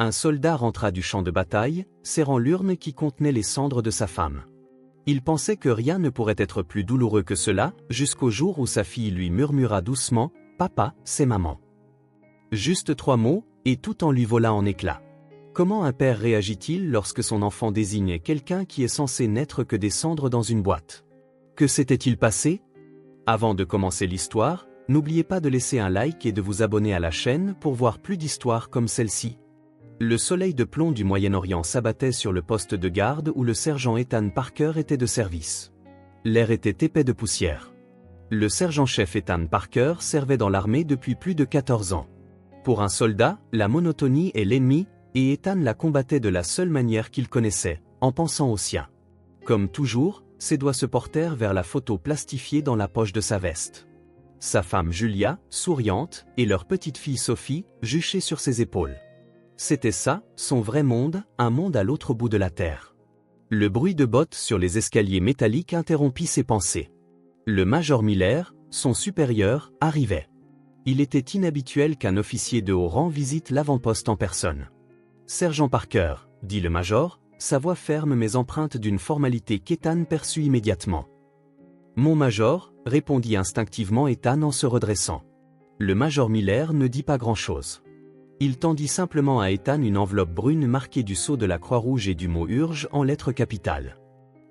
Un soldat rentra du champ de bataille, serrant l'urne qui contenait les cendres de sa femme. Il pensait que rien ne pourrait être plus douloureux que cela, jusqu'au jour où sa fille lui murmura doucement « Papa, c'est maman ». Juste 3 mots, et tout en lui vola en éclats. Comment un père réagit-il lorsque son enfant désigne quelqu'un qui est censé n'être que des cendres dans une boîte? Que s'était-il passé? Avant de commencer l'histoire, n'oubliez pas de laisser un like et de vous abonner à la chaîne pour voir plus d'histoires comme celle-ci. Le soleil de plomb du Moyen-Orient s'abattait sur le poste de garde où le sergent Ethan Parker était de service. L'air était épais de poussière. Le sergent-chef Ethan Parker servait dans l'armée depuis plus de 14 ans. Pour un soldat, la monotonie est l'ennemi, et Ethan la combattait de la seule manière qu'il connaissait, en pensant au sien. Comme toujours, ses doigts se portèrent vers la photo plastifiée dans la poche de sa veste. Sa femme Julia, souriante, et leur petite fille Sophie, juchée sur ses épaules. C'était ça, son vrai monde, un monde à l'autre bout de la terre. Le bruit de bottes sur les escaliers métalliques interrompit ses pensées. Le major Miller, son supérieur, arrivait. Il était inhabituel qu'un officier de haut rang visite l'avant-poste en personne. « Sergent Parker », dit le major, sa voix ferme mais empreinte d'une formalité qu'Ethan perçut immédiatement. « Mon major », répondit instinctivement Ethan en se redressant. Le major Miller ne dit pas grand-chose. Il tendit simplement à Ethan une enveloppe brune marquée du sceau de la Croix-Rouge et du mot « Urge » en lettres capitales.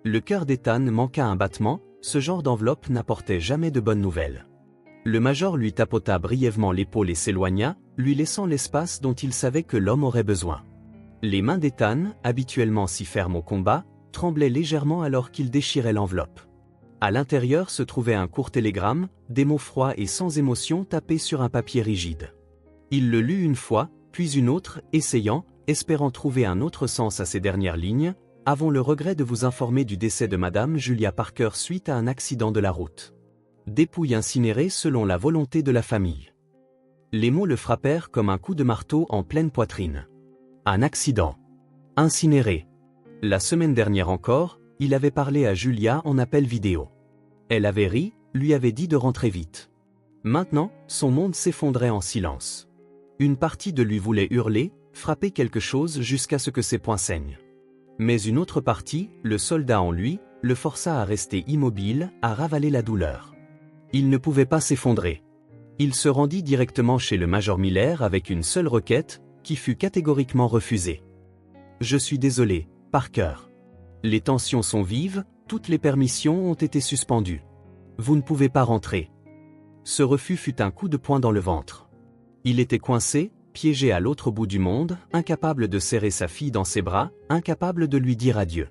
Le cœur d'Ethan manqua un battement, ce genre d'enveloppe n'apportait jamais de bonnes nouvelles. Le major lui tapota brièvement l'épaule et s'éloigna, lui laissant l'espace dont il savait que l'homme aurait besoin. Les mains d'Ethan, habituellement si fermes au combat, tremblaient légèrement alors qu'il déchirait l'enveloppe. À l'intérieur se trouvait un court télégramme, des mots froids et sans émotion tapés sur un papier rigide. Il le lut une fois, puis une autre, espérant trouver un autre sens à ces dernières lignes. « Avons le regret de vous informer du décès de Madame Julia Parker suite à un accident de la route. Dépouille incinérée selon la volonté de la famille. » Les mots le frappèrent comme un coup de marteau en pleine poitrine. Un accident. Incinéré. La semaine dernière encore, il avait parlé à Julia en appel vidéo. Elle avait ri, lui avait dit de rentrer vite. Maintenant, son monde s'effondrait en silence. Une partie de lui voulait hurler, frapper quelque chose jusqu'à ce que ses poings saignent. Mais une autre partie, le soldat en lui, le força à rester immobile, à ravaler la douleur. Il ne pouvait pas s'effondrer. Il se rendit directement chez le major Miller avec une seule requête, qui fut catégoriquement refusée. « Je suis désolé, Parker. Les tensions sont vives, toutes les permissions ont été suspendues. Vous ne pouvez pas rentrer. » Ce refus fut un coup de poing dans le ventre. Il était coincé, piégé à l'autre bout du monde, incapable de serrer sa fille dans ses bras, incapable de lui dire adieu.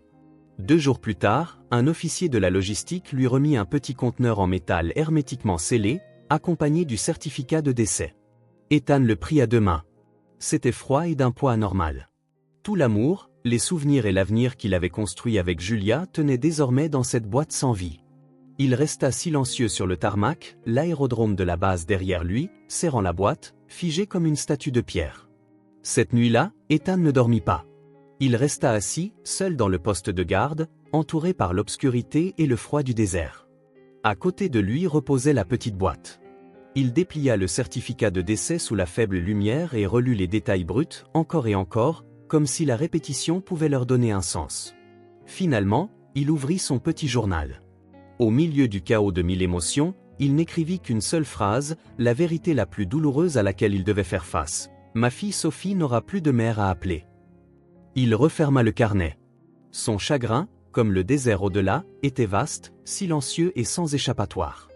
2 jours plus tard, un officier de la logistique lui remit un petit conteneur en métal hermétiquement scellé, accompagné du certificat de décès. Ethan le prit à 2 mains. C'était froid et d'un poids anormal. Tout l'amour, les souvenirs et l'avenir qu'il avait construit avec Julia tenaient désormais dans cette boîte sans vie. Il resta silencieux sur le tarmac, l'aérodrome de la base derrière lui, serrant la boîte, figé comme une statue de pierre. Cette nuit-là, Ethan ne dormit pas. Il resta assis, seul dans le poste de garde, entouré par l'obscurité et le froid du désert. À côté de lui reposait la petite boîte. Il déplia le certificat de décès sous la faible lumière et relut les détails bruts, encore et encore, comme si la répétition pouvait leur donner un sens. Finalement, il ouvrit son petit journal. Au milieu du chaos de 1000 émotions, il n'écrivit qu'une seule phrase, la vérité la plus douloureuse à laquelle il devait faire face. « Ma fille Sophie n'aura plus de mère à appeler. » Il referma le carnet. Son chagrin, comme le désert au-delà, était vaste, silencieux et sans échappatoire.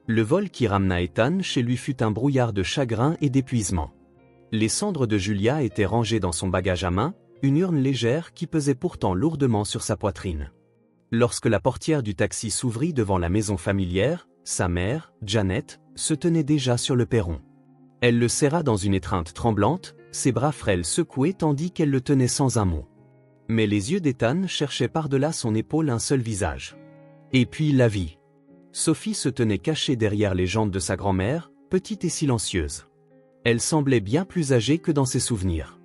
Le vol qui ramena Ethan chez lui fut un brouillard de chagrin et d'épuisement. Les cendres de Julia étaient rangées dans son bagage à main, une urne légère qui pesait pourtant lourdement sur sa poitrine. Lorsque la portière du taxi s'ouvrit devant la maison familière, sa mère, Janet, se tenait déjà sur le perron. Elle le serra dans une étreinte tremblante, ses bras frêles secoués tandis qu'elle le tenait sans un mot. Mais les yeux d'Ethan cherchaient par-delà son épaule un seul visage. Et puis la vie. Sophie se tenait cachée derrière les jambes de sa grand-mère, petite et silencieuse. Elle semblait bien plus âgée que dans ses souvenirs.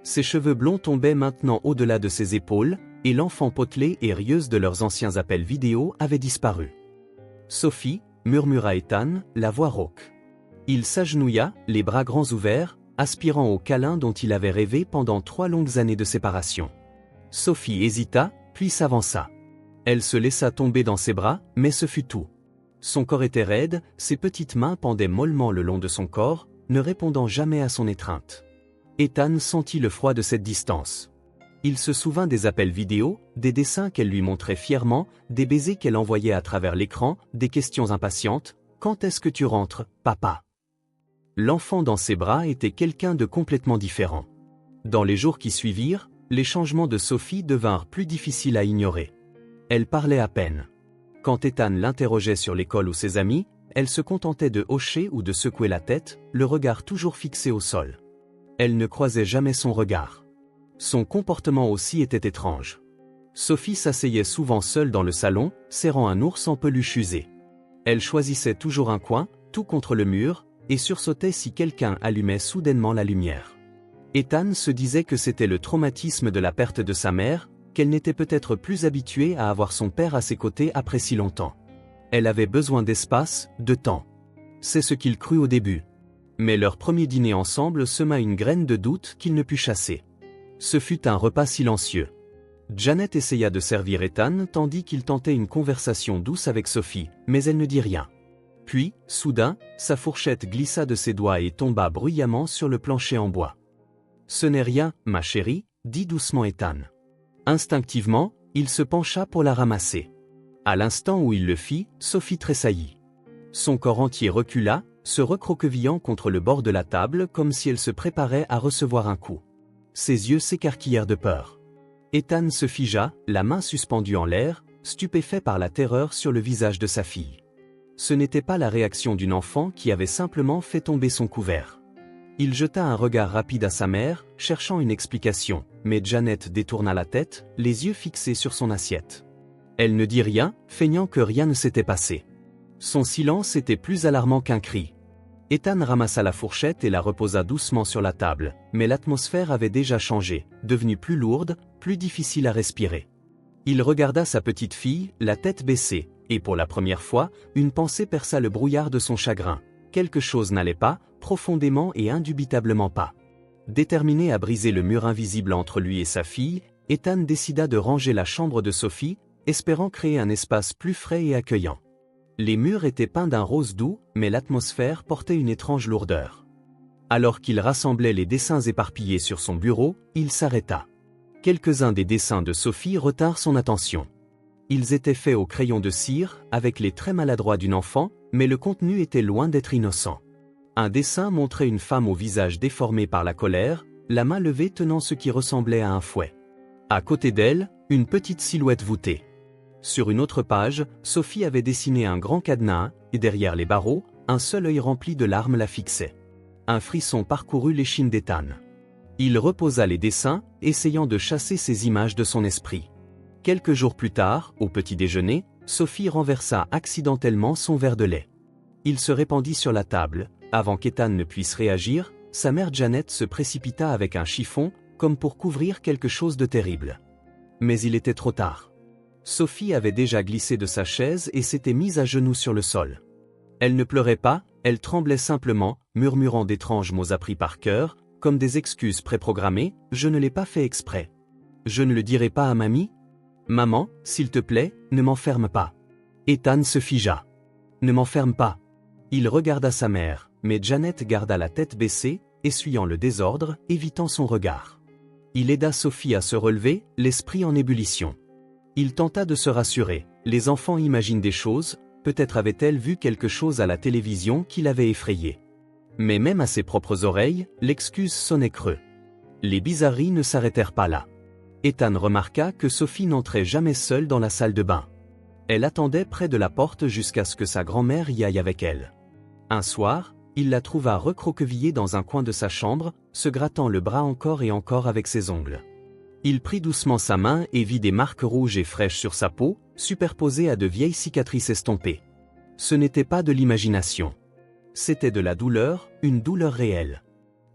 Ses cheveux blonds tombaient maintenant au-delà de ses épaules, et l'enfant potelé et rieuse de leurs anciens appels vidéo avait disparu. « Sophie » murmura Ethan, la voix rauque. Il s'agenouilla, les bras grands ouverts, aspirant au câlin dont il avait rêvé pendant 3 longues années de séparation. Sophie hésita, puis s'avança. Elle se laissa tomber dans ses bras, mais ce fut tout. Son corps était raide, ses petites mains pendaient mollement le long de son corps, ne répondant jamais à son étreinte. Ethan sentit le froid de cette distance. Il se souvint des appels vidéo, des dessins qu'elle lui montrait fièrement, des baisers qu'elle envoyait à travers l'écran, des questions impatientes. « Quand est-ce que tu rentres, papa ?» L'enfant dans ses bras était quelqu'un de complètement différent. Dans les jours qui suivirent, les changements de Sophie devinrent plus difficiles à ignorer. Elle parlait à peine. Quand Ethan l'interrogeait sur l'école ou ses amis, elle se contentait de hocher ou de secouer la tête, le regard toujours fixé au sol. Elle ne croisait jamais son regard. Son comportement aussi était étrange. Sophie s'asseyait souvent seule dans le salon, serrant un ours en peluche usé. Elle choisissait toujours un coin, tout contre le mur, et sursautait si quelqu'un allumait soudainement la lumière. Ethan se disait que c'était le traumatisme de la perte de sa mère, qu'elle n'était peut-être plus habituée à avoir son père à ses côtés après si longtemps. Elle avait besoin d'espace, de temps. C'est ce qu'il crut au début. Mais leur premier dîner ensemble sema une graine de doute qu'il ne put chasser. Ce fut un repas silencieux. Janet essaya de servir Ethan tandis qu'il tentait une conversation douce avec Sophie, mais elle ne dit rien. Puis, soudain, sa fourchette glissa de ses doigts et tomba bruyamment sur le plancher en bois. « Ce n'est rien, ma chérie, » dit doucement Ethan. Instinctivement, il se pencha pour la ramasser. À l'instant où il le fit, Sophie tressaillit. Son corps entier recula, se recroquevillant contre le bord de la table comme si elle se préparait à recevoir un coup. Ses yeux s'écarquillèrent de peur. Ethan se figea, la main suspendue en l'air, stupéfait par la terreur sur le visage de sa fille. Ce n'était pas la réaction d'une enfant qui avait simplement fait tomber son couvert. Il jeta un regard rapide à sa mère, cherchant une explication, mais Janet détourna la tête, les yeux fixés sur son assiette. Elle ne dit rien, feignant que rien ne s'était passé. Son silence était plus alarmant qu'un cri. Ethan ramassa la fourchette et la reposa doucement sur la table, mais l'atmosphère avait déjà changé, devenue plus lourde, plus difficile à respirer. Il regarda sa petite fille, la tête baissée, et pour la première fois, une pensée perça le brouillard de son chagrin. Quelque chose n'allait pas, profondément et indubitablement pas. Déterminé à briser le mur invisible entre lui et sa fille, Ethan décida de ranger la chambre de Sophie, espérant créer un espace plus frais et accueillant. Les murs étaient peints d'un rose doux, mais l'atmosphère portait une étrange lourdeur. Alors qu'il rassemblait les dessins éparpillés sur son bureau, il s'arrêta. Quelques-uns des dessins de Sophie retinrent son attention. Ils étaient faits au crayon de cire, avec les traits maladroits d'une enfant, mais le contenu était loin d'être innocent. Un dessin montrait une femme au visage déformé par la colère, la main levée tenant ce qui ressemblait à un fouet. À côté d'elle, une petite silhouette voûtée. Sur une autre page, Sophie avait dessiné un grand cadenas, et derrière les barreaux, un seul œil rempli de larmes la fixait. Un frisson parcourut l'échine d'Ethan. Il reposa les dessins, essayant de chasser ces images de son esprit. Quelques jours plus tard, au petit déjeuner, Sophie renversa accidentellement son verre de lait. Il se répandit sur la table. Avant qu'Ethan ne puisse réagir, sa mère Janet se précipita avec un chiffon, comme pour couvrir quelque chose de terrible. Mais il était trop tard. Sophie avait déjà glissé de sa chaise et s'était mise à genoux sur le sol. Elle ne pleurait pas, elle tremblait simplement, murmurant d'étranges mots appris par cœur, comme des excuses préprogrammées. « Je ne l'ai pas fait exprès. Je ne le dirai pas à mamie. Maman, s'il te plaît, ne m'enferme pas. » Ethan se figea. « Ne m'enferme pas. » Il regarda sa mère, mais Janet garda la tête baissée, essuyant le désordre, évitant son regard. Il aida Sophie à se relever, l'esprit en ébullition. Il tenta de se rassurer. Les enfants imaginent des choses, peut-être avait-elle vu quelque chose à la télévision qui l'avait effrayée. Mais même à ses propres oreilles, l'excuse sonnait creux. Les bizarreries ne s'arrêtèrent pas là. Ethan remarqua que Sophie n'entrait jamais seule dans la salle de bain. Elle attendait près de la porte jusqu'à ce que sa grand-mère y aille avec elle. Un soir, il la trouva recroquevillée dans un coin de sa chambre, se grattant le bras encore et encore avec ses ongles. Il prit doucement sa main et vit des marques rouges et fraîches sur sa peau, superposées à de vieilles cicatrices estompées. Ce n'était pas de l'imagination. C'était de la douleur, une douleur réelle.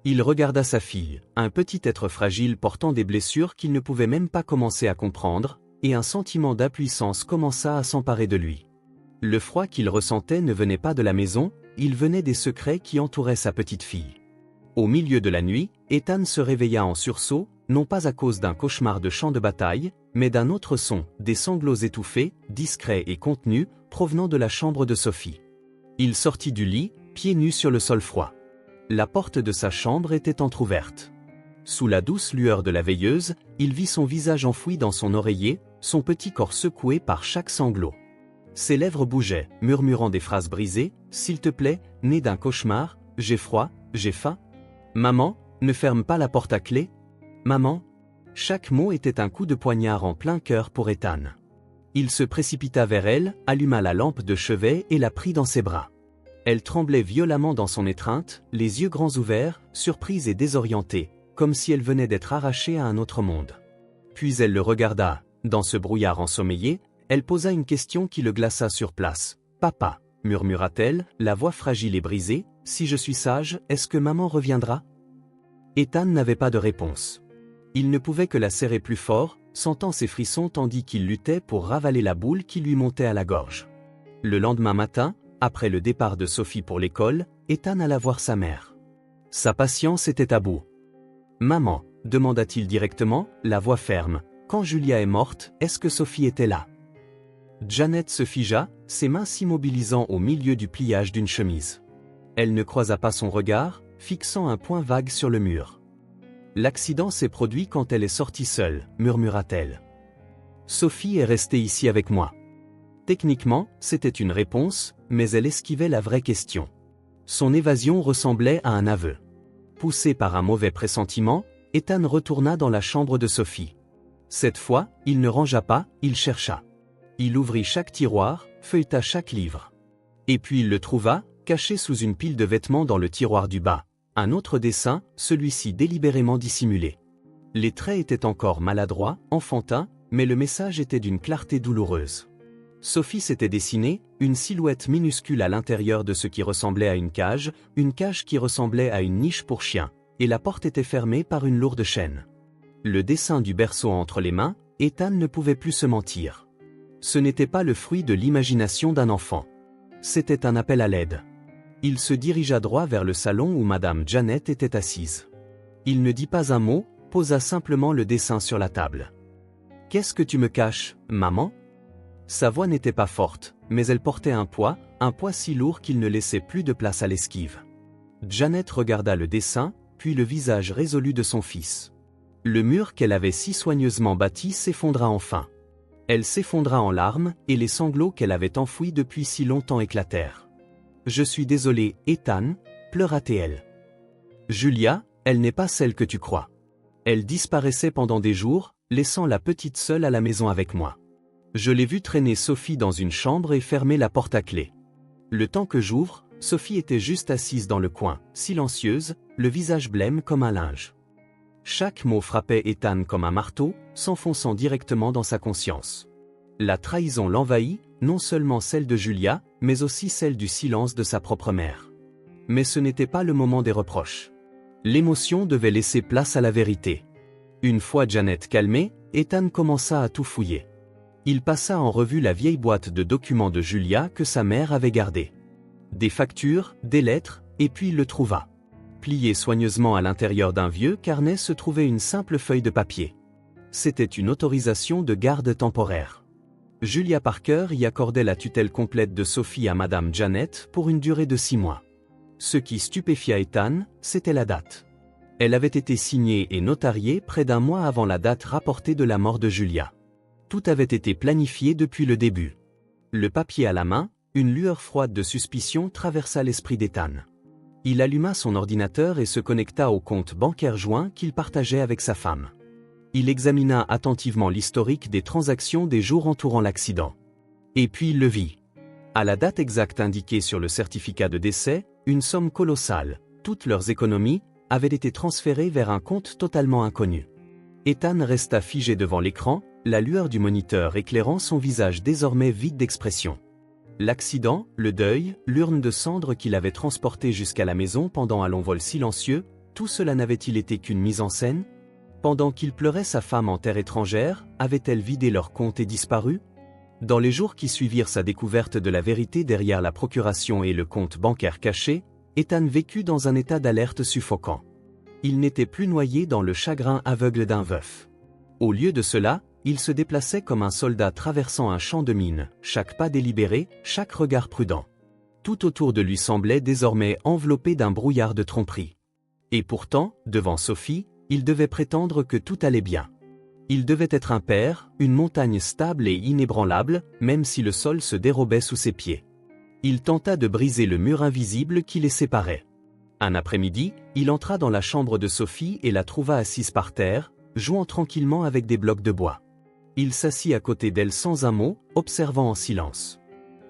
Il regarda sa fille, un petit être fragile portant des blessures qu'il ne pouvait même pas commencer à comprendre, et un sentiment d'impuissance commença à s'emparer de lui. Le froid qu'il ressentait ne venait pas de la maison, il venait des secrets qui entouraient sa petite fille. Au milieu de la nuit, Ethan se réveilla en sursaut, non pas à cause d'un cauchemar de champ de bataille, mais d'un autre son, des sanglots étouffés, discrets et contenus, provenant de la chambre de Sophie. Il sortit du lit, pieds nus sur le sol froid. La porte de sa chambre était entr'ouverte. Sous la douce lueur de la veilleuse, il vit son visage enfoui dans son oreiller, son petit corps secoué par chaque sanglot. Ses lèvres bougeaient, murmurant des phrases brisées, « S'il te plaît, né d'un cauchemar, j'ai froid, j'ai faim. Maman, ne ferme pas la porte à clé. Maman ?» Chaque mot était un coup de poignard en plein cœur pour Ethan. Il se précipita vers elle, alluma la lampe de chevet et la prit dans ses bras. Elle tremblait violemment dans son étreinte, les yeux grands ouverts, surprise et désorientée, comme si elle venait d'être arrachée à un autre monde. Puis elle le regarda. Dans ce brouillard ensommeillé, elle posa une question qui le glaça sur place. « Papa, » murmura-t-elle, la voix fragile et brisée, « si je suis sage, est-ce que maman reviendra ?» Ethan n'avait pas de réponse. Il ne pouvait que la serrer plus fort, sentant ses frissons tandis qu'il luttait pour ravaler la boule qui lui montait à la gorge. Le lendemain matin, après le départ de Sophie pour l'école, Ethan alla voir sa mère. Sa patience était à bout. « Maman » demanda-t-il directement, la voix ferme, « quand Julia est morte, est-ce que Sophie était là ?» Janet se figea, ses mains s'immobilisant au milieu du pliage d'une chemise. Elle ne croisa pas son regard, fixant un point vague sur le mur. « L'accident s'est produit quand elle est sortie seule, » murmura-t-elle. « Sophie est restée ici avec moi. » Techniquement, c'était une réponse, mais elle esquivait la vraie question. Son évasion ressemblait à un aveu. Poussé par un mauvais pressentiment, Ethan retourna dans la chambre de Sophie. Cette fois, il ne rangea pas, il chercha. Il ouvrit chaque tiroir, feuilleta chaque livre. Et puis il le trouva, caché sous une pile de vêtements dans le tiroir du bas. Un autre dessin, celui-ci délibérément dissimulé. Les traits étaient encore maladroits, enfantins, mais le message était d'une clarté douloureuse. Sophie s'était dessinée, une silhouette minuscule à l'intérieur de ce qui ressemblait à une cage qui ressemblait à une niche pour chien, et la porte était fermée par une lourde chaîne. Le dessin du berceau entre les mains, Ethan ne pouvait plus se mentir. Ce n'était pas le fruit de l'imagination d'un enfant. C'était un appel à l'aide. Il se dirigea droit vers le salon où Madame Janet était assise. Il ne dit pas un mot, posa simplement le dessin sur la table. « Qu'est-ce que tu me caches, maman ?» Sa voix n'était pas forte, mais elle portait un poids si lourd qu'il ne laissait plus de place à l'esquive. Janet regarda le dessin, puis le visage résolu de son fils. Le mur qu'elle avait si soigneusement bâti s'effondra enfin. Elle s'effondra en larmes, et les sanglots qu'elle avait enfouis depuis si longtemps éclatèrent. « Je suis désolée, Ethan » pleura-t-elle. « Julia, elle n'est pas celle que tu crois. Elle disparaissait pendant des jours, laissant la petite seule à la maison avec moi. Je l'ai vue traîner Sophie dans une chambre et fermer la porte à clé. Le temps que j'ouvre, Sophie était juste assise dans le coin, silencieuse, le visage blême comme un linge. » Chaque mot frappait Ethan comme un marteau, s'enfonçant directement dans sa conscience. La trahison l'envahit, non seulement celle de Julia, mais aussi celle du silence de sa propre mère. Mais ce n'était pas le moment des reproches. L'émotion devait laisser place à la vérité. Une fois Janet calmée, Ethan commença à tout fouiller. Il passa en revue la vieille boîte de documents de Julia que sa mère avait gardée. Des factures, des lettres, et puis il le trouva. Plié soigneusement à l'intérieur d'un vieux carnet se trouvait une simple feuille de papier. C'était une autorisation de garde temporaire. Julia Parker y accordait la tutelle complète de Sophie à Madame Janet pour une durée de 6 mois. Ce qui stupéfia Ethan, c'était la date. Elle avait été signée et notariée près d'un mois avant la date rapportée de la mort de Julia. Tout avait été planifié depuis le début. Le papier à la main, une lueur froide de suspicion traversa l'esprit d'Ethan. Il alluma son ordinateur et se connecta au compte bancaire joint qu'il partageait avec sa femme. Il examina attentivement l'historique des transactions des jours entourant l'accident. Et puis il le vit. À la date exacte indiquée sur le certificat de décès, une somme colossale, toutes leurs économies, avait été transférée vers un compte totalement inconnu. Ethan resta figé devant l'écran, la lueur du moniteur éclairant son visage désormais vide d'expression. L'accident, le deuil, l'urne de cendres qu'il avait transportée jusqu'à la maison pendant un long vol silencieux, tout cela n'avait-il été qu'une mise en scène? Pendant qu'il pleurait sa femme en terre étrangère, avait-elle vidé leur compte et disparu? Dans les jours qui suivirent sa découverte de la vérité derrière la procuration et le compte bancaire caché, Ethan vécut dans un état d'alerte suffocant. Il n'était plus noyé dans le chagrin aveugle d'un veuf. Au lieu de cela, il se déplaçait comme un soldat traversant un champ de mines, chaque pas délibéré, chaque regard prudent. Tout autour de lui semblait désormais enveloppé d'un brouillard de tromperie. Et pourtant, devant Sophie, il devait prétendre que tout allait bien. Il devait être un père, une montagne stable et inébranlable, même si le sol se dérobait sous ses pieds. Il tenta de briser le mur invisible qui les séparait. Un après-midi, il entra dans la chambre de Sophie et la trouva assise par terre, jouant tranquillement avec des blocs de bois. Il s'assit à côté d'elle sans un mot, observant en silence.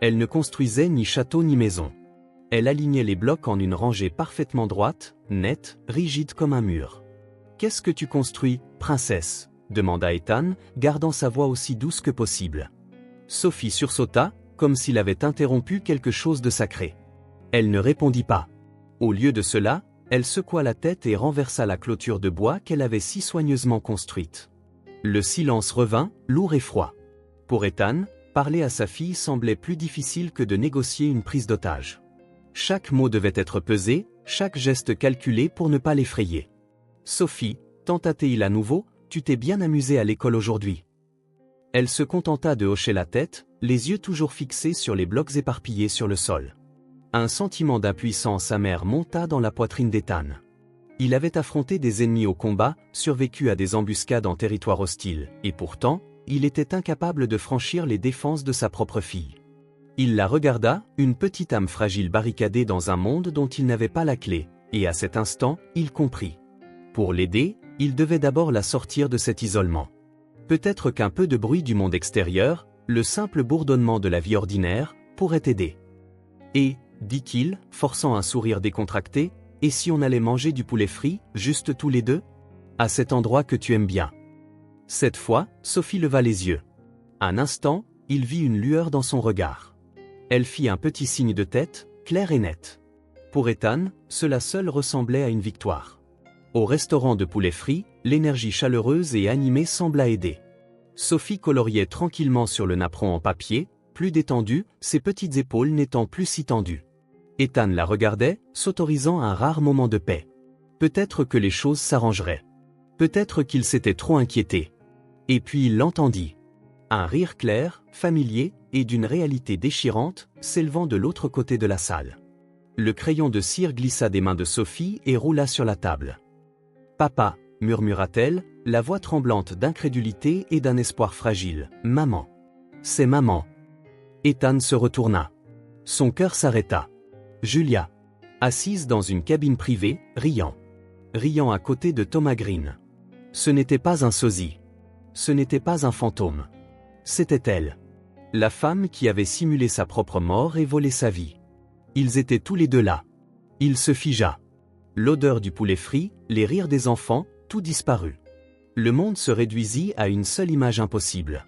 Elle ne construisait ni château ni maison. Elle alignait les blocs en une rangée parfaitement droite, nette, rigide comme un mur. « Qu'est-ce que tu construis, princesse ?» demanda Ethan, gardant sa voix aussi douce que possible. Sophie sursauta, comme s'il avait interrompu quelque chose de sacré. Elle ne répondit pas. Au lieu de cela, elle secoua la tête et renversa la clôture de bois qu'elle avait si soigneusement construite. Le silence revint, lourd et froid. Pour Ethan, parler à sa fille semblait plus difficile que de négocier une prise d'otage. Chaque mot devait être pesé, chaque geste calculé pour ne pas l'effrayer. « Sophie, tenta-t-il à nouveau, tu t'es bien amusée à l'école aujourd'hui. » Elle se contenta de hocher la tête, les yeux toujours fixés sur les blocs éparpillés sur le sol. Un sentiment d'impuissance amère monta dans la poitrine d'Ethan. Il avait affronté des ennemis au combat, survécu à des embuscades en territoire hostile, et pourtant, il était incapable de franchir les défenses de sa propre fille. Il la regarda, une petite âme fragile barricadée dans un monde dont il n'avait pas la clé, et à cet instant, il comprit. Pour l'aider, il devait d'abord la sortir de cet isolement. Peut-être qu'un peu de bruit du monde extérieur, le simple bourdonnement de la vie ordinaire, pourrait aider. Et, dit-il, forçant un sourire décontracté, et si on allait manger du poulet frit, juste tous les deux? À cet endroit que tu aimes bien. Cette fois, Sophie leva les yeux. Un instant, il vit une lueur dans son regard. Elle fit un petit signe de tête, clair et net. Pour Ethan, cela seul ressemblait à une victoire. Au restaurant de poulet frit, l'énergie chaleureuse et animée sembla aider. Sophie coloriait tranquillement sur le napperon en papier, plus détendue, ses petites épaules n'étant plus si tendues. Ethan la regardait, s'autorisant un rare moment de paix. Peut-être que les choses s'arrangeraient. Peut-être qu'il s'était trop inquiété. Et puis il l'entendit. Un rire clair, familier, et d'une réalité déchirante, s'élevant de l'autre côté de la salle. Le crayon de cire glissa des mains de Sophie et roula sur la table. « Papa » murmura-t-elle, la voix tremblante d'incrédulité et d'un espoir fragile. « Maman. C'est maman. » Ethan se retourna. Son cœur s'arrêta. Julia, assise dans une cabine privée, riant. Riant à côté de Thomas Green. Ce n'était pas un sosie. Ce n'était pas un fantôme. C'était elle. La femme qui avait simulé sa propre mort et volé sa vie. Ils étaient tous les deux là. Il se figea. L'odeur du poulet frit, les rires des enfants, tout disparut. Le monde se réduisit à une seule image impossible.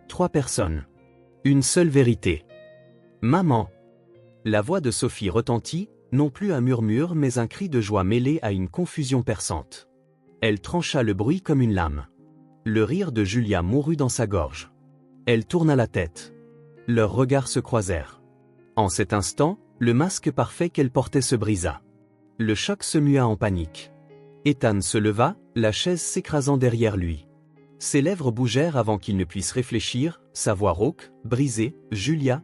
3 personnes. Une seule vérité. Maman. La voix de Sophie retentit, non plus un murmure mais un cri de joie mêlé à une confusion perçante. Elle trancha le bruit comme une lame. Le rire de Julia mourut dans sa gorge. Elle tourna la tête. Leurs regards se croisèrent. En cet instant, le masque parfait qu'elle portait se brisa. Le choc se mua en panique. Ethan se leva, la chaise s'écrasant derrière lui. Ses lèvres bougèrent avant qu'il ne puisse réfléchir, sa voix rauque, brisée, « Julia ».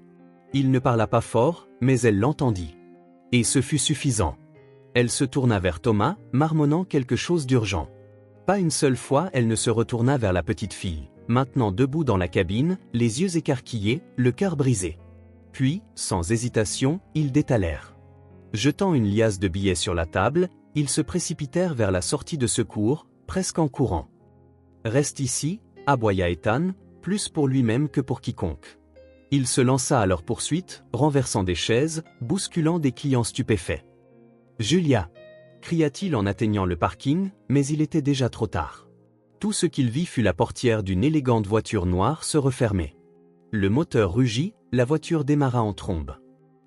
Il ne parla pas fort, mais elle l'entendit. Et ce fut suffisant. Elle se tourna vers Thomas, marmonnant quelque chose d'urgent. Pas une seule fois elle ne se retourna vers la petite fille, maintenant debout dans la cabine, les yeux écarquillés, le cœur brisé. Puis, sans hésitation, ils détalèrent. Jetant une liasse de billets sur la table, ils se précipitèrent vers la sortie de secours, presque en courant. « Reste ici » aboya Ethan, plus pour lui-même que pour quiconque. Il se lança à leur poursuite, renversant des chaises, bousculant des clients stupéfaits. « Julia » cria-t-il en atteignant le parking, mais il était déjà trop tard. Tout ce qu'il vit fut la portière d'une élégante voiture noire se refermer. Le moteur rugit, la voiture démarra en trombe.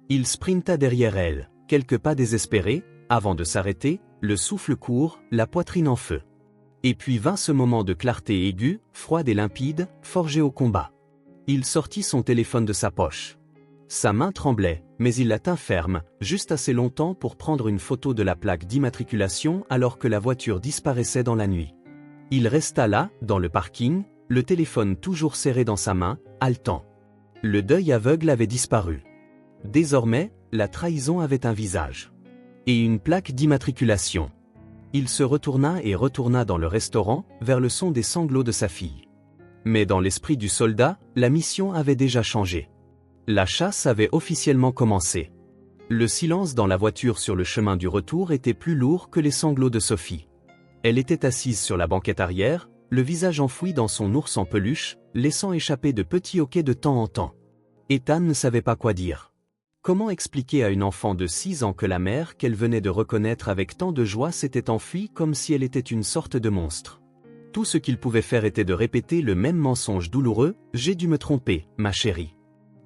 Il sprinta derrière elle, quelques pas désespérés, avant de s'arrêter, le souffle court, la poitrine en feu. Et puis vint ce moment de clarté aiguë, froide et limpide, forgé au combat. Il sortit son téléphone de sa poche. Sa main tremblait, mais il la tint ferme, juste assez longtemps pour prendre une photo de la plaque d'immatriculation alors que la voiture disparaissait dans la nuit. Il resta là, dans le parking, le téléphone toujours serré dans sa main, haletant. Le deuil aveugle avait disparu. Désormais, la trahison avait un visage. Et une plaque d'immatriculation. Il se retourna et retourna dans le restaurant, vers le son des sanglots de sa fille. Mais dans l'esprit du soldat, la mission avait déjà changé. La chasse avait officiellement commencé. Le silence dans la voiture sur le chemin du retour était plus lourd que les sanglots de Sophie. Elle était assise sur la banquette arrière, le visage enfoui dans son ours en peluche, laissant échapper de petits hoquets de temps en temps. Ethan ne savait pas quoi dire. Comment expliquer à une enfant de 6 ans que la mère qu'elle venait de reconnaître avec tant de joie s'était enfuie comme si elle était une sorte de monstre? Tout ce qu'il pouvait faire était de répéter le même mensonge douloureux, « J'ai dû me tromper, ma chérie.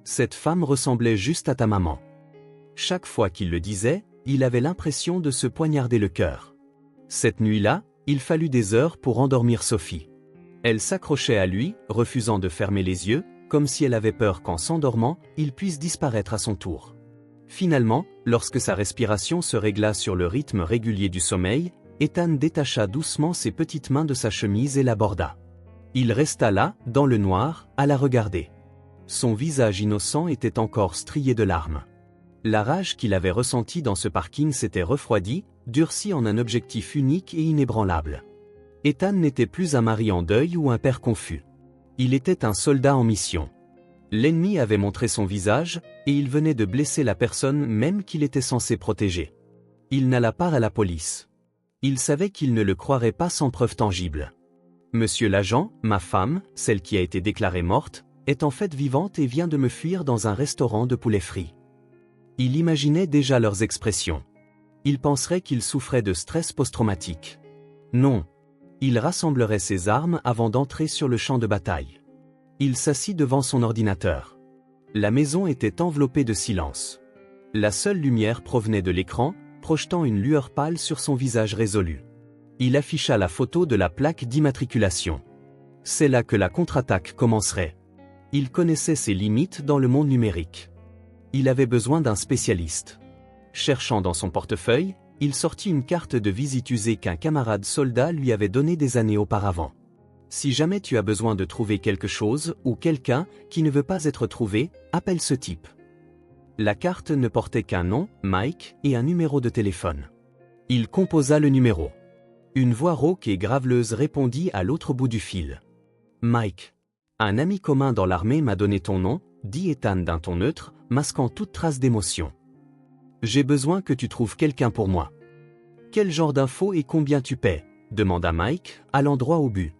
Cette femme ressemblait juste à ta maman. » Chaque fois qu'il le disait, il avait l'impression de se poignarder le cœur. Cette nuit-là, il fallut des heures pour endormir Sophie. Elle s'accrochait à lui, refusant de fermer les yeux, comme si elle avait peur qu'en s'endormant, il puisse disparaître à son tour. Finalement, lorsque sa respiration se régla sur le rythme régulier du sommeil, Ethan détacha doucement ses petites mains de sa chemise et l'aborda. Il resta là, dans le noir, à la regarder. Son visage innocent était encore strié de larmes. La rage qu'il avait ressentie dans ce parking s'était refroidie, durcie en un objectif unique et inébranlable. Ethan n'était plus un mari en deuil ou un père confus. Il était un soldat en mission. L'ennemi avait montré son visage, et il venait de blesser la personne même qu'il était censé protéger. Il n'alla pas à la police. Il savait qu'il ne le croirait pas sans preuve tangible. Monsieur l'agent, ma femme, celle qui a été déclarée morte, est en fait vivante et vient de me fuir dans un restaurant de poulet frit. Il imaginait déjà leurs expressions. Il penserait qu'il souffrait de stress post-traumatique. Non. Il rassemblerait ses armes avant d'entrer sur le champ de bataille. Il s'assit devant son ordinateur. La maison était enveloppée de silence. La seule lumière provenait de l'écran, projetant une lueur pâle sur son visage résolu. Il afficha la photo de la plaque d'immatriculation. C'est là que la contre-attaque commencerait. Il connaissait ses limites dans le monde numérique. Il avait besoin d'un spécialiste. Cherchant dans son portefeuille, il sortit une carte de visite usée qu'un camarade soldat lui avait donnée des années auparavant. Si jamais tu as besoin de trouver quelque chose ou quelqu'un qui ne veut pas être trouvé, appelle ce type. La carte ne portait qu'un nom, Mike, et un numéro de téléphone. Il composa le numéro. Une voix rauque et graveleuse répondit à l'autre bout du fil. Mike. Un ami commun dans l'armée m'a donné ton nom, dit Ethan d'un ton neutre, masquant toute trace d'émotion. J'ai besoin que tu trouves quelqu'un pour moi. Quel genre d'infos et combien tu paies? Demanda Mike, allant droit au but.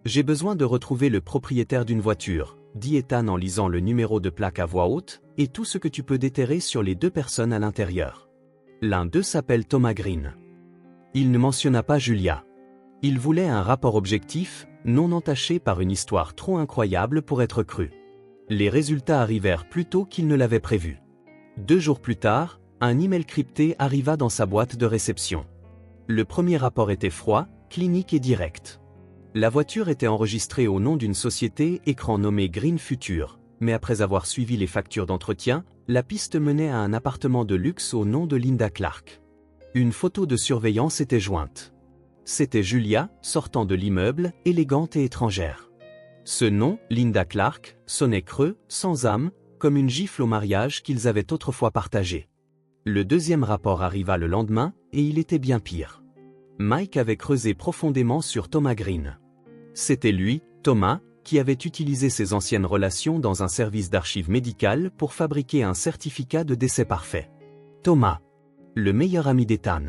J'ai besoin de retrouver le propriétaire d'une voiture, dit Ethan en lisant le numéro de plaque à voix haute, et tout ce que tu peux déterrer sur les 2 personnes à l'intérieur. L'un d'eux s'appelle Thomas Green. Il ne mentionna pas Julia. Il voulait un rapport objectif, non entaché par une histoire trop incroyable pour être cru. Les résultats arrivèrent plus tôt qu'il ne l'avait prévu. 2 jours plus tard, un email crypté arriva dans sa boîte de réception. Le premier rapport était froid, clinique et direct. La voiture était enregistrée au nom d'une société écran nommée Green Future, mais après avoir suivi les factures d'entretien, la piste menait à un appartement de luxe au nom de Linda Clark. Une photo de surveillance était jointe. C'était Julia, sortant de l'immeuble, élégante et étrangère. Ce nom, Linda Clark, sonnait creux, sans âme, comme une gifle au mariage qu'ils avaient autrefois partagé. Le deuxième rapport arriva le lendemain, et il était bien pire. Mike avait creusé profondément sur Thomas Green. C'était lui, Thomas, qui avait utilisé ses anciennes relations dans un service d'archives médicales pour fabriquer un certificat de décès parfait. Thomas, le meilleur ami d'Ethan.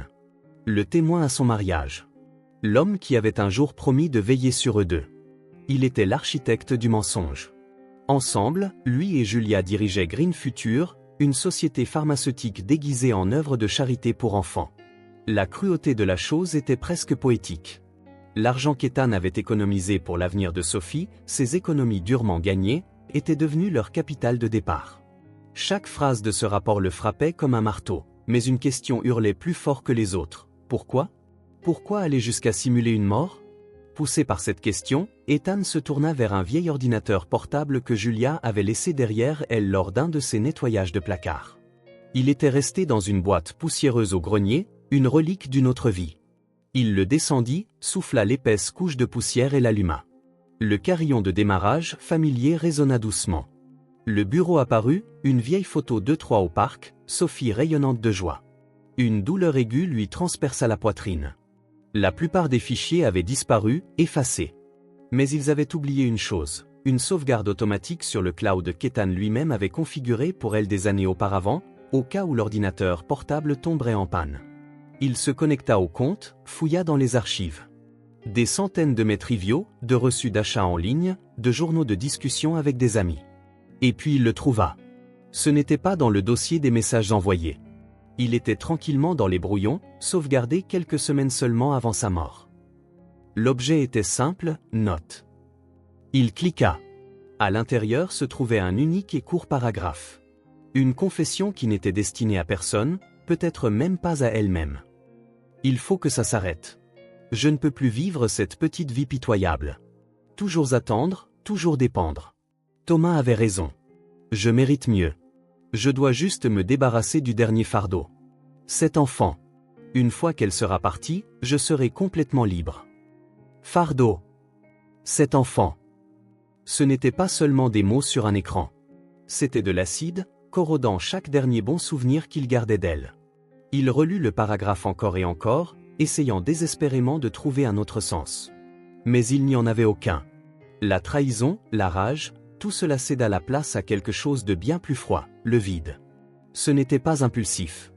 Le témoin à son mariage. L'homme qui avait un jour promis de veiller sur eux deux. Il était l'architecte du mensonge. Ensemble, lui et Julia dirigeaient Green Future, une société pharmaceutique déguisée en œuvre de charité pour enfants. La cruauté de la chose était presque poétique. L'argent qu'Ethan avait économisé pour l'avenir de Sophie, ses économies durement gagnées, étaient devenues leur capital de départ. Chaque phrase de ce rapport le frappait comme un marteau, mais une question hurlait plus fort que les autres. Pourquoi ? Pourquoi aller jusqu'à simuler une mort ? Poussé par cette question, Ethan se tourna vers un vieil ordinateur portable que Julia avait laissé derrière elle lors d'un de ses nettoyages de placard. Il était resté dans une boîte poussiéreuse au grenier, une relique d'une autre vie. Il le descendit, souffla l'épaisse couche de poussière et l'alluma. Le carillon de démarrage familier résonna doucement. Le bureau apparut, une vieille photo d'eux trois au parc, Sophie rayonnante de joie. Une douleur aiguë lui transperça la poitrine. La plupart des fichiers avaient disparu, effacés. Mais ils avaient oublié une chose, une sauvegarde automatique sur le cloud qu'Ethan lui-même avait configuré pour elle des années auparavant, au cas où l'ordinateur portable tomberait en panne. Il se connecta au compte, fouilla dans les archives. Des centaines de mails triviaux, de reçus d'achat en ligne, de journaux de discussion avec des amis. Et puis il le trouva. Ce n'était pas dans le dossier des messages envoyés. Il était tranquillement dans les brouillons, sauvegardé quelques semaines seulement avant sa mort. L'objet était simple, note. Il cliqua. À l'intérieur se trouvait un unique et court paragraphe. Une confession qui n'était destinée à personne, peut-être même pas à elle-même. Il faut que ça s'arrête. Je ne peux plus vivre cette petite vie pitoyable. Toujours attendre, toujours dépendre. Thomas avait raison. Je mérite mieux. Je dois juste me débarrasser du dernier fardeau. Cet enfant. Une fois qu'elle sera partie, je serai complètement libre. Fardeau. Cet enfant. Ce n'était pas seulement des mots sur un écran. C'était de l'acide, corrodant chaque dernier bon souvenir qu'il gardait d'elle. Il relut le paragraphe encore et encore, essayant désespérément de trouver un autre sens. Mais il n'y en avait aucun. La trahison, la rage, tout cela céda la place à quelque chose de bien plus froid, le vide. Ce n'était pas impulsif.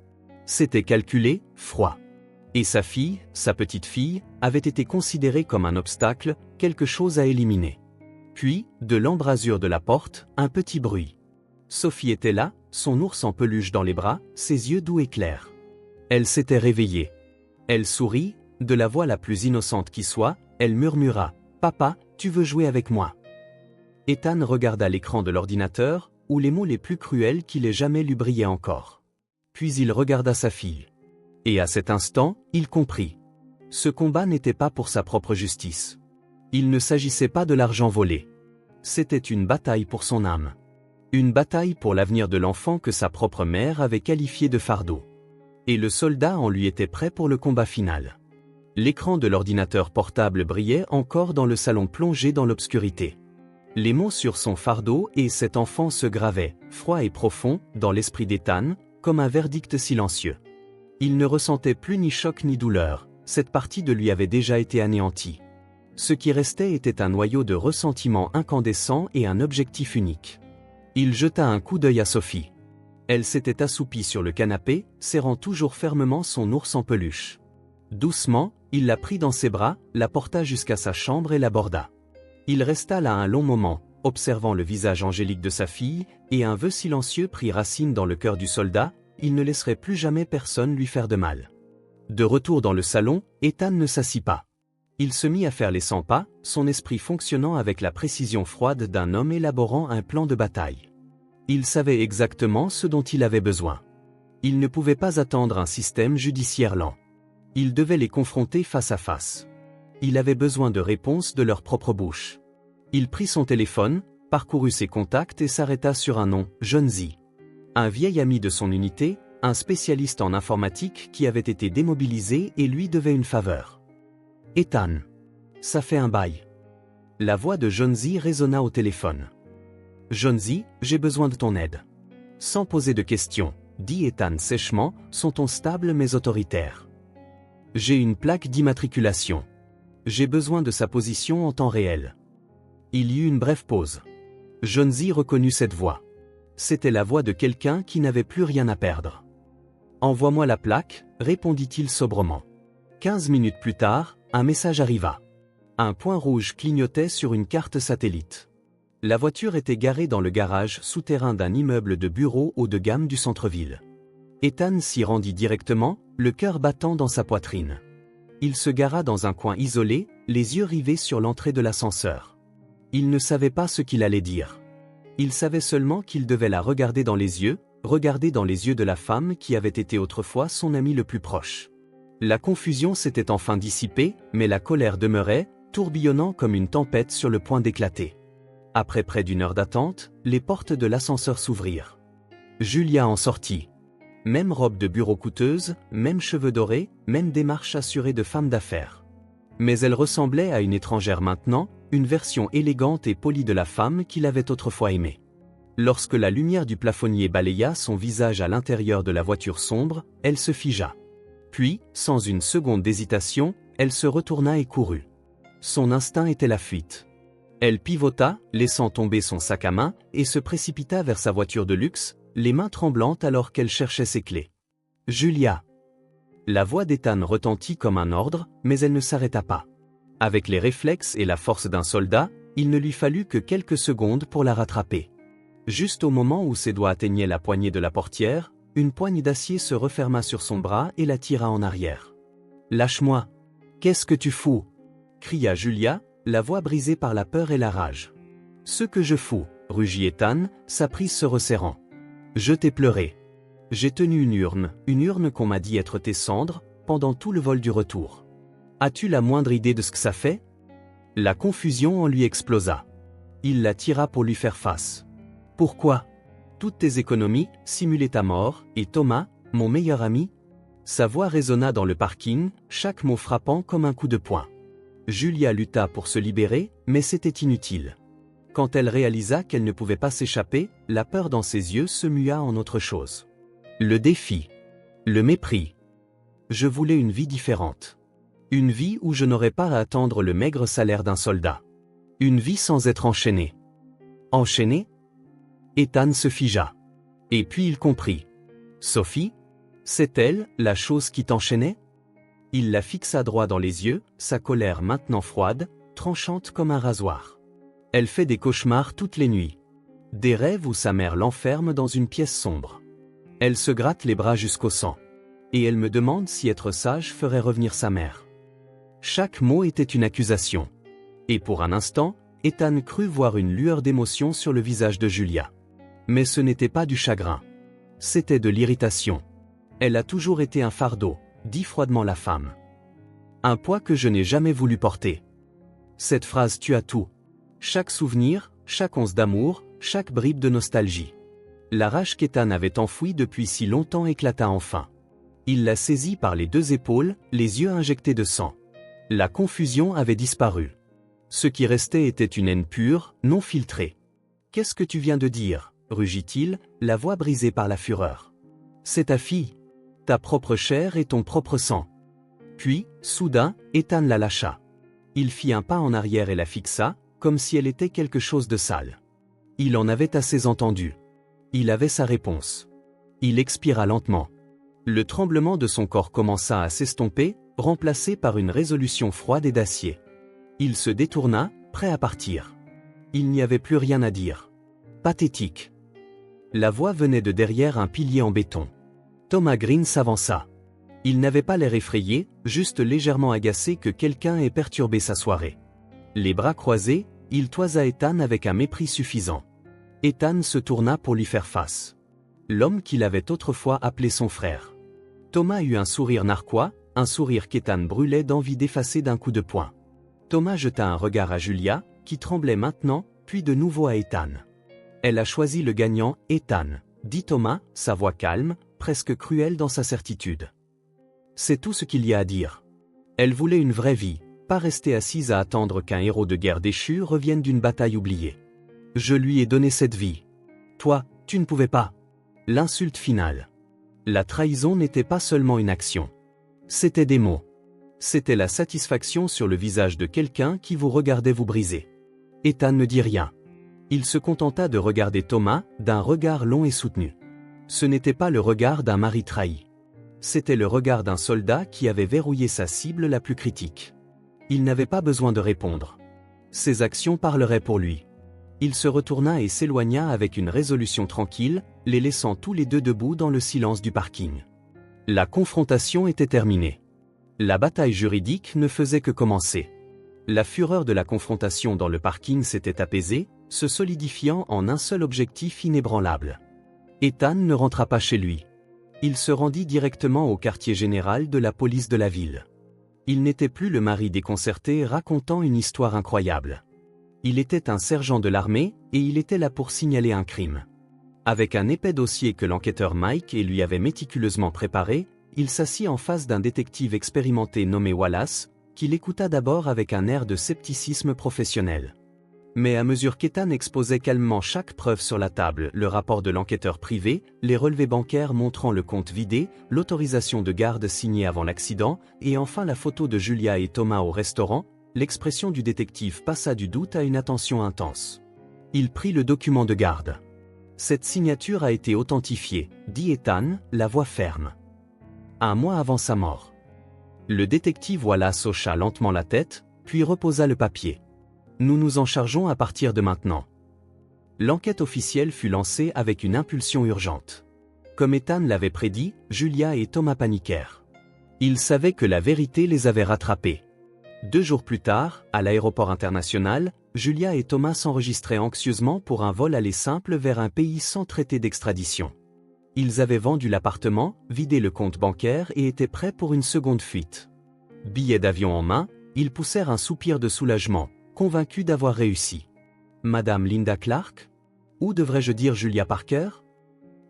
C'était calculé, froid. Et sa fille, sa petite fille, avait été considérée comme un obstacle, quelque chose à éliminer. Puis, de l'embrasure de la porte, un petit bruit. Sophie était là, son ours en peluche dans les bras, ses yeux doux et clairs. Elle s'était réveillée. Elle sourit, de la voix la plus innocente qui soit, elle murmura « Papa, tu veux jouer avec moi ?» Ethan regarda l'écran de l'ordinateur, où les mots les plus cruels qu'il ait jamais lu brillaient encore. Puis il regarda sa fille. Et à cet instant, il comprit. Ce combat n'était pas pour sa propre justice. Il ne s'agissait pas de l'argent volé. C'était une bataille pour son âme. Une bataille pour l'avenir de l'enfant que sa propre mère avait qualifié de fardeau. Et le soldat en lui était prêt pour le combat final. L'écran de l'ordinateur portable brillait encore dans le salon plongé dans l'obscurité. Les mots sur son fardeau et cet enfant se gravaient, froid et profond, dans l'esprit d'Ethan, comme un verdict silencieux. Il ne ressentait plus ni choc ni douleur, cette partie de lui avait déjà été anéantie. Ce qui restait était un noyau de ressentiment incandescent et un objectif unique. Il jeta un coup d'œil à Sophie. Elle s'était assoupie sur le canapé, serrant toujours fermement son ours en peluche. Doucement, il la prit dans ses bras, la porta jusqu'à sa chambre et l'aborda. Il resta là un long moment, observant le visage angélique de sa fille, et un vœu silencieux prit racine dans le cœur du soldat, il ne laisserait plus jamais personne lui faire de mal. De retour dans le salon, Ethan ne s'assit pas. Il se mit à faire les 100 pas, son esprit fonctionnant avec la précision froide d'un homme élaborant un plan de bataille. Il savait exactement ce dont il avait besoin. Il ne pouvait pas attendre un système judiciaire lent. Il devait les confronter face à face. Il avait besoin de réponses de leur propre bouche. Il prit son téléphone, parcourut ses contacts et s'arrêta sur un nom, Jonesy. Un vieil ami de son unité, un spécialiste en informatique qui avait été démobilisé et lui devait une faveur. Ethan. Ça fait un bail. La voix de Jonesy résonna au téléphone. Jonesy, j'ai besoin de ton aide. Sans poser de questions, dit Ethan sèchement, son ton stable mais autoritaire. J'ai une plaque d'immatriculation. J'ai besoin de sa position en temps réel. Il y eut une brève pause. Jonesy reconnut cette voix. C'était la voix de quelqu'un qui n'avait plus rien à perdre. Envoie-moi la plaque, répondit-il sobrement. 15 minutes plus tard, un message arriva. Un point rouge clignotait sur une carte satellite. La voiture était garée dans le garage souterrain d'un immeuble de bureaux haut de gamme du centre-ville. Ethan s'y rendit directement, le cœur battant dans sa poitrine. Il se gara dans un coin isolé, les yeux rivés sur l'entrée de l'ascenseur. Il ne savait pas ce qu'il allait dire. Il savait seulement qu'il devait la regarder dans les yeux de la femme qui avait été autrefois son ami le plus proche. La confusion s'était enfin dissipée, mais la colère demeurait, tourbillonnant comme une tempête sur le point d'éclater. Après près d'une heure d'attente, les portes de l'ascenseur s'ouvrirent. Julia en sortit. Même robe de bureau coûteuse, même cheveux dorés, même démarche assurée de femme d'affaires. Mais elle ressemblait à une étrangère maintenant, une version élégante et polie de la femme qu'il avait autrefois aimée. Lorsque la lumière du plafonnier balaya son visage à l'intérieur de la voiture sombre, elle se figea. Puis, sans une seconde d'hésitation, elle se retourna et courut. Son instinct était la fuite. Elle pivota, laissant tomber son sac à main, et se précipita vers sa voiture de luxe, les mains tremblantes alors qu'elle cherchait ses clés. « Julia !» La voix d'Ethan retentit comme un ordre, mais elle ne s'arrêta pas. Avec les réflexes et la force d'un soldat, il ne lui fallut que quelques secondes pour la rattraper. Juste au moment où ses doigts atteignaient la poignée de la portière, une poigne d'acier se referma sur son bras et la tira en arrière. « Lâche-moi !»« Qu'est-ce que tu fous ?» cria Julia, la voix brisée par la peur et la rage. « Ce que je fous !» rugit Ethan, sa prise se resserrant. « Je t'ai pleuré. J'ai tenu une urne qu'on m'a dit être tes cendres, pendant tout le vol du retour. As-tu la moindre idée de ce que ça fait ?» La confusion en lui explosa. Il la tira pour lui faire face. « Pourquoi ? Toutes tes économies, simuler ta mort, et Thomas, mon meilleur ami ?» Sa voix résonna dans le parking, chaque mot frappant comme un coup de poing. Julia lutta pour se libérer, mais c'était inutile. Quand elle réalisa qu'elle ne pouvait pas s'échapper, la peur dans ses yeux se mua en autre chose. Le défi. Le mépris. Je voulais une vie différente. Une vie où je n'aurais pas à attendre le maigre salaire d'un soldat. Une vie sans être enchaîné. Enchaîné ? Ethan se figea. Et puis il comprit. Sophie ? C'est elle, la chose qui t'enchaînait ? Il la fixa droit dans les yeux, sa colère maintenant froide, tranchante comme un rasoir. Elle fait des cauchemars toutes les nuits. Des rêves où sa mère l'enferme dans une pièce sombre. Elle se gratte les bras jusqu'au sang. Et elle me demande si être sage ferait revenir sa mère. Chaque mot était une accusation. Et pour un instant, Ethan crut voir une lueur d'émotion sur le visage de Julia. Mais ce n'était pas du chagrin. C'était de l'irritation. Elle a toujours été un fardeau, dit froidement la femme. Un poids que je n'ai jamais voulu porter. Cette phrase tua tout. Chaque souvenir, chaque once d'amour, chaque bribe de nostalgie. La rage qu'Ethan avait enfouie depuis si longtemps éclata enfin. Il la saisit par les deux épaules, les yeux injectés de sang. La confusion avait disparu. Ce qui restait était une haine pure, non filtrée. « Qu'est-ce que tu viens de dire ?» rugit-il, la voix brisée par la fureur. « C'est ta fille. Ta propre chair et ton propre sang. » Puis, soudain, Ethan la lâcha. Il fit un pas en arrière et la fixa, comme si elle était quelque chose de sale. Il en avait assez entendu. Il avait sa réponse. Il expira lentement. Le tremblement de son corps commença à s'estomper, remplacé par une résolution froide et d'acier. Il se détourna, prêt à partir. Il n'y avait plus rien à dire. Pathétique. La voix venait de derrière un pilier en béton. Thomas Green s'avança. Il n'avait pas l'air effrayé, juste légèrement agacé que quelqu'un ait perturbé sa soirée. Les bras croisés, il toisa Ethan avec un mépris suffisant. Ethan se tourna pour lui faire face. L'homme qu'il avait autrefois appelé son frère. Thomas eut un sourire narquois, un sourire qu'Ethan brûlait d'envie d'effacer d'un coup de poing. Thomas jeta un regard à Julia, qui tremblait maintenant, puis de nouveau à Ethan. Elle a choisi le gagnant, Ethan, dit Thomas, sa voix calme, presque cruelle dans sa certitude. C'est tout ce qu'il y a à dire. Elle voulait une vraie vie, pas rester assise à attendre qu'un héros de guerre déchu revienne d'une bataille oubliée. Je lui ai donné cette vie. Toi, tu ne pouvais pas. L'insulte finale. La trahison n'était pas seulement une action. C'était des mots. C'était la satisfaction sur le visage de quelqu'un qui vous regardait vous briser. Ethan ne dit rien. Il se contenta de regarder Thomas, d'un regard long et soutenu. Ce n'était pas le regard d'un mari trahi. C'était le regard d'un soldat qui avait verrouillé sa cible la plus critique. Il n'avait pas besoin de répondre. Ses actions parleraient pour lui. Il se retourna et s'éloigna avec une résolution tranquille, les laissant tous les deux debout dans le silence du parking. La confrontation était terminée. La bataille juridique ne faisait que commencer. La fureur de la confrontation dans le parking s'était apaisée, se solidifiant en un seul objectif inébranlable. Ethan ne rentra pas chez lui. Il se rendit directement au quartier général de la police de la ville. Il n'était plus le mari déconcerté racontant une histoire incroyable. Il était un sergent de l'armée, et il était là pour signaler un crime. Avec un épais dossier que l'enquêteur Mike et lui avait méticuleusement préparé, il s'assit en face d'un détective expérimenté nommé Wallace, qui l'écouta d'abord avec un air de scepticisme professionnel. Mais à mesure qu'Ethan exposait calmement chaque preuve sur la table, le rapport de l'enquêteur privé, les relevés bancaires montrant le compte vidé, l'autorisation de garde signée avant l'accident, et enfin la photo de Julia et Thomas au restaurant, l'expression du détective passa du doute à une attention intense. Il prit le document de garde. Cette signature a été authentifiée, dit Ethan, la voix ferme. Un mois avant sa mort. Le détective Wallace hocha lentement la tête, puis reposa le papier. Nous nous en chargeons à partir de maintenant. L'enquête officielle fut lancée avec une impulsion urgente. Comme Ethan l'avait prédit, Julia et Thomas paniquèrent. Ils savaient que la vérité les avait rattrapés. 2 jours plus tard, à l'aéroport international, Julia et Thomas s'enregistraient anxieusement pour un vol aller simple vers un pays sans traité d'extradition. Ils avaient vendu l'appartement, vidé le compte bancaire et étaient prêts pour une seconde fuite. Billets d'avion en main, ils poussèrent un soupir de soulagement, convaincus d'avoir réussi. Madame Linda Clark? Ou devrais-je dire Julia Parker?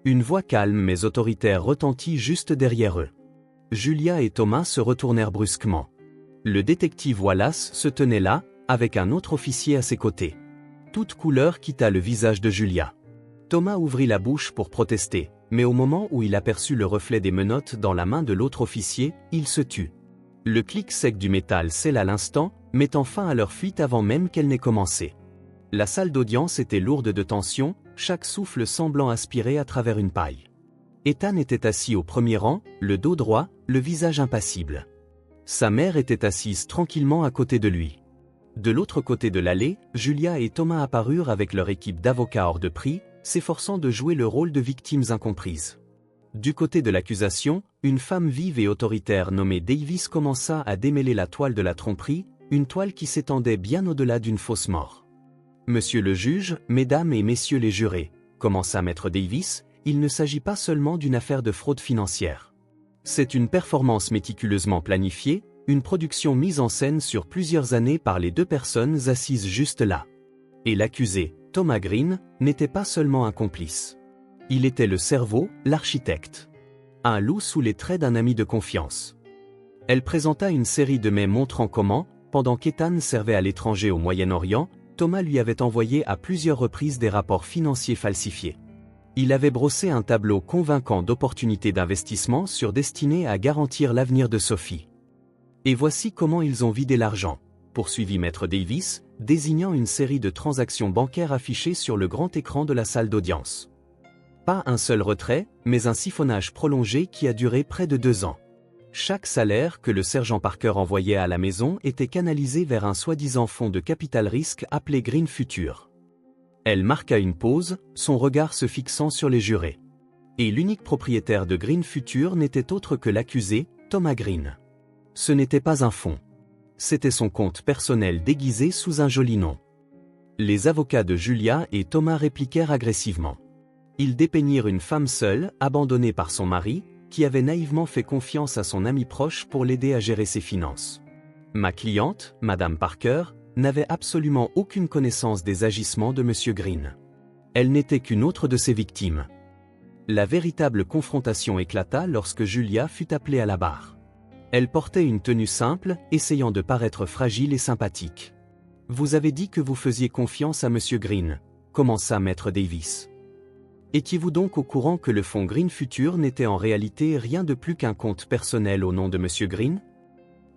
Une voix calme mais autoritaire retentit juste derrière eux. Julia et Thomas se retournèrent brusquement. Le détective Wallace se tenait là, avec un autre officier à ses côtés. Toute couleur quitta le visage de Julia. Thomas ouvrit la bouche pour protester, mais au moment où il aperçut le reflet des menottes dans la main de l'autre officier, il se tut. Le clic sec du métal scella à l'instant, mettant fin à leur fuite avant même qu'elle n'ait commencé. La salle d'audience était lourde de tension, chaque souffle semblant aspirer à travers une paille. Ethan était assis au premier rang, le dos droit, le visage impassible. Sa mère était assise tranquillement à côté de lui. De l'autre côté de l'allée, Julia et Thomas apparurent avec leur équipe d'avocats hors de prix, s'efforçant de jouer le rôle de victimes incomprises. Du côté de l'accusation, une femme vive et autoritaire nommée Davis commença à démêler la toile de la tromperie, une toile qui s'étendait bien au-delà d'une fausse mort. Monsieur le juge, mesdames et messieurs les jurés, commença maître Davis, il ne s'agit pas seulement d'une affaire de fraude financière. C'est une performance méticuleusement planifiée, une production mise en scène sur plusieurs années par les 2 personnes assises juste là. Et l'accusé, Thomas Green, n'était pas seulement un complice. Il était le cerveau, l'architecte. Un loup sous les traits d'un ami de confiance. Elle présenta une série de mets montrant comment, pendant qu'Ethan servait à l'étranger au Moyen-Orient, Thomas lui avait envoyé à plusieurs reprises des rapports financiers falsifiés. Il avait brossé un tableau convaincant d'opportunités d'investissement destinées à garantir l'avenir de Sophie. Et voici comment ils ont vidé l'argent, poursuivit maître Davis, désignant une série de transactions bancaires affichées sur le grand écran de la salle d'audience. Pas un seul retrait, mais un siphonnage prolongé qui a duré près de 2 ans. Chaque salaire que le sergent Parker envoyait à la maison était canalisé vers un soi-disant fonds de capital risque appelé Green Future. Elle marqua une pause, son regard se fixant sur les jurés. Et l'unique propriétaire de Green Future n'était autre que l'accusé, Thomas Green. Ce n'était pas un fonds. C'était son compte personnel déguisé sous un joli nom. Les avocats de Julia et Thomas répliquèrent agressivement. Ils dépeignirent une femme seule, abandonnée par son mari, qui avait naïvement fait confiance à son ami proche pour l'aider à gérer ses finances. Ma cliente, Madame Parker, n'avait absolument aucune connaissance des agissements de Monsieur Green. Elle n'était qu'une autre de ses victimes. La véritable confrontation éclata lorsque Julia fut appelée à la barre. Elle portait une tenue simple, essayant de paraître fragile et sympathique. « Vous avez dit que vous faisiez confiance à Monsieur Green », commença maître Davis. « Étiez-vous donc au courant que le fonds Green Future n'était en réalité rien de plus qu'un compte personnel au nom de Monsieur Green ?»«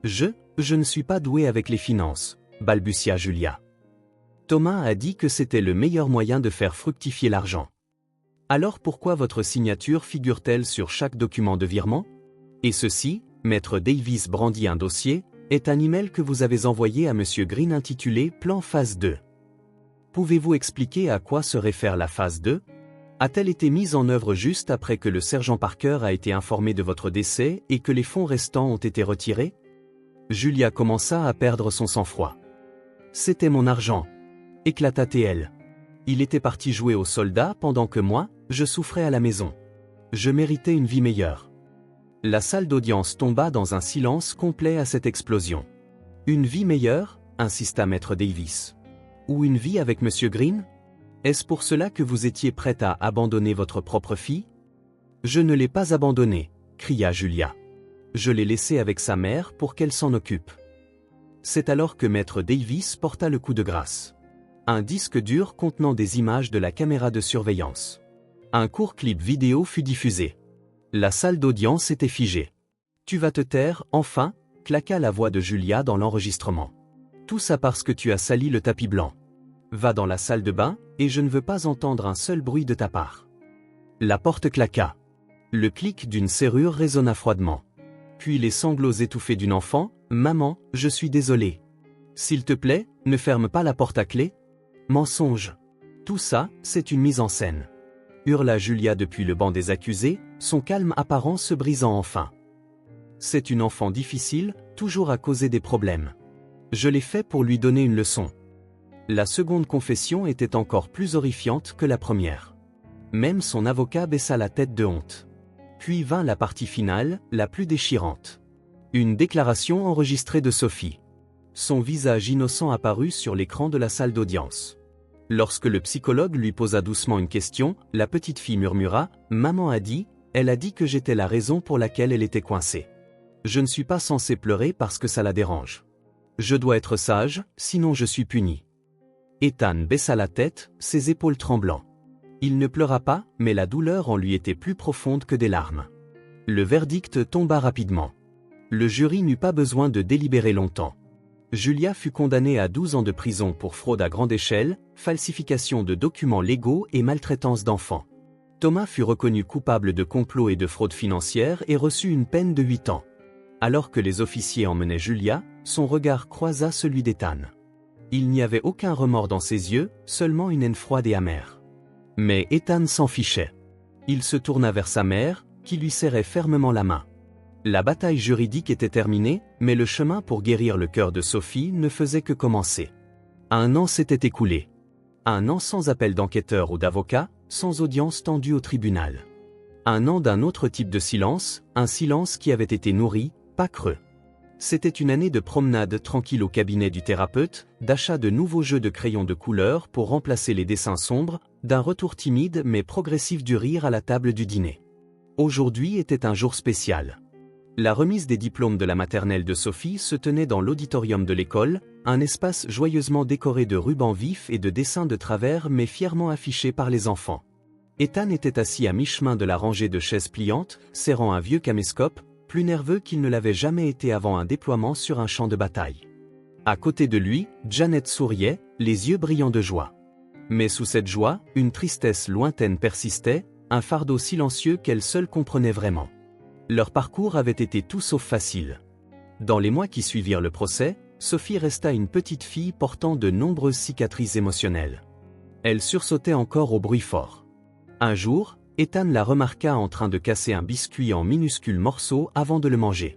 Je ne suis pas doué avec les finances », balbutia Julia. Thomas a dit que c'était le meilleur moyen de faire fructifier l'argent. Alors pourquoi votre signature figure-t-elle sur chaque document de virement? Et ceci, maître Davis brandit un dossier, est un email que vous avez envoyé à Monsieur Green intitulé Plan Phase 2. Pouvez-vous expliquer à quoi se réfère la phase 2? A-t-elle été mise en œuvre juste après que le sergent Parker a été informé de votre décès et que les fonds restants ont été retirés? Julia commença à perdre son sang-froid. C'était mon argent, éclata-t-elle. Il était parti jouer aux soldats pendant que moi, je souffrais à la maison. Je méritais une vie meilleure. La salle d'audience tomba dans un silence complet à cette explosion. Une vie meilleure, insista Maître Davis. Ou une vie avec Monsieur Green? Est-ce pour cela que vous étiez prête à abandonner votre propre fille? Je ne l'ai pas abandonnée, cria Julia. Je l'ai laissée avec sa mère pour qu'elle s'en occupe. C'est alors que Maître Davis porta le coup de grâce. Un disque dur contenant des images de la caméra de surveillance. Un court clip vidéo fut diffusé. La salle d'audience était figée. Tu vas te taire, enfin, claqua la voix de Julia dans l'enregistrement. Tout ça parce que tu as sali le tapis blanc. Va dans la salle de bain, et je ne veux pas entendre un seul bruit de ta part. La porte claqua. Le clic d'une serrure résonna froidement. Puis les sanglots étouffés d'une enfant. Maman, je suis désolée. S'il te plaît, ne ferme pas la porte à clé. Mensonge. Tout ça, c'est une mise en scène. Hurla Julia depuis le banc des accusés, son calme apparent se brisant enfin. C'est une enfant difficile, toujours à causer des problèmes. Je l'ai fait pour lui donner une leçon. La seconde confession était encore plus horrifiante que la première. Même son avocat baissa la tête de honte. Puis vint la partie finale, la plus déchirante. Une déclaration enregistrée de Sophie. Son visage innocent apparut sur l'écran de la salle d'audience. Lorsque le psychologue lui posa doucement une question, la petite fille murmura « Maman a dit, elle a dit que j'étais la raison pour laquelle elle était coincée. Je ne suis pas censée pleurer parce que ça la dérange. Je dois être sage, sinon je suis puni. » Ethan baissa la tête, ses épaules tremblant. Il ne pleura pas, mais la douleur en lui était plus profonde que des larmes. Le verdict tomba rapidement. Le jury n'eut pas besoin de délibérer longtemps. Julia fut condamnée à 12 ans de prison pour fraude à grande échelle, falsification de documents légaux et maltraitance d'enfants. Thomas fut reconnu coupable de complot et de fraude financière et reçut une peine de 8 ans. Alors que les officiers emmenaient Julia, son regard croisa celui d'Ethan. Il n'y avait aucun remords dans ses yeux, seulement une haine froide et amère. Mais Ethan s'en fichait. Il se tourna vers sa mère, qui lui serrait fermement la main. La bataille juridique était terminée, mais le chemin pour guérir le cœur de Sophie ne faisait que commencer. Un an s'était écoulé. Un an sans appel d'enquêteur ou d'avocat, sans audience tendue au tribunal. Un an d'un autre type de silence, un silence qui avait été nourri, pas creux. C'était une année de promenade tranquille au cabinet du thérapeute, d'achat de nouveaux jeux de crayons de couleur pour remplacer les dessins sombres, d'un retour timide mais progressif du rire à la table du dîner. Aujourd'hui était un jour spécial. La remise des diplômes de la maternelle de Sophie se tenait dans l'auditorium de l'école, un espace joyeusement décoré de rubans vifs et de dessins de travers mais fièrement affichés par les enfants. Ethan était assis à mi-chemin de la rangée de chaises pliantes, serrant un vieux caméscope, plus nerveux qu'il ne l'avait jamais été avant un déploiement sur un champ de bataille. À côté de lui, Janet souriait, les yeux brillants de joie. Mais sous cette joie, une tristesse lointaine persistait, un fardeau silencieux qu'elle seule comprenait vraiment. Leur parcours avait été tout sauf facile. Dans les mois qui suivirent le procès, Sophie resta une petite fille portant de nombreuses cicatrices émotionnelles. Elle sursautait encore au bruit fort. Un jour, Ethan la remarqua en train de casser un biscuit en minuscules morceaux avant de le manger.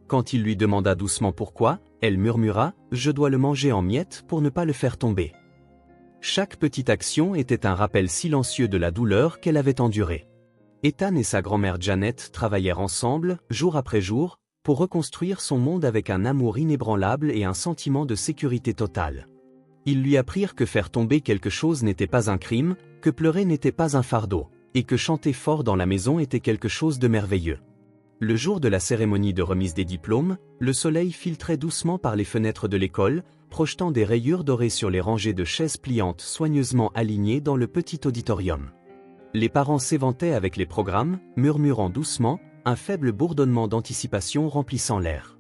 Quand il lui demanda doucement pourquoi, elle murmura « Je dois le manger en miettes pour ne pas le faire tomber ». Chaque petite action était un rappel silencieux de la douleur qu'elle avait endurée. Ethan et sa grand-mère Janet travaillèrent ensemble, jour après jour, pour reconstruire son monde avec un amour inébranlable et un sentiment de sécurité totale. Ils lui apprirent que faire tomber quelque chose n'était pas un crime, que pleurer n'était pas un fardeau, et que chanter fort dans la maison était quelque chose de merveilleux. Le jour de la cérémonie de remise des diplômes, le soleil filtrait doucement par les fenêtres de l'école, projetant des rayures dorées sur les rangées de chaises pliantes soigneusement alignées dans le petit auditorium. Les parents s'éventaient avec les programmes, murmurant doucement, un faible bourdonnement d'anticipation remplissant l'air.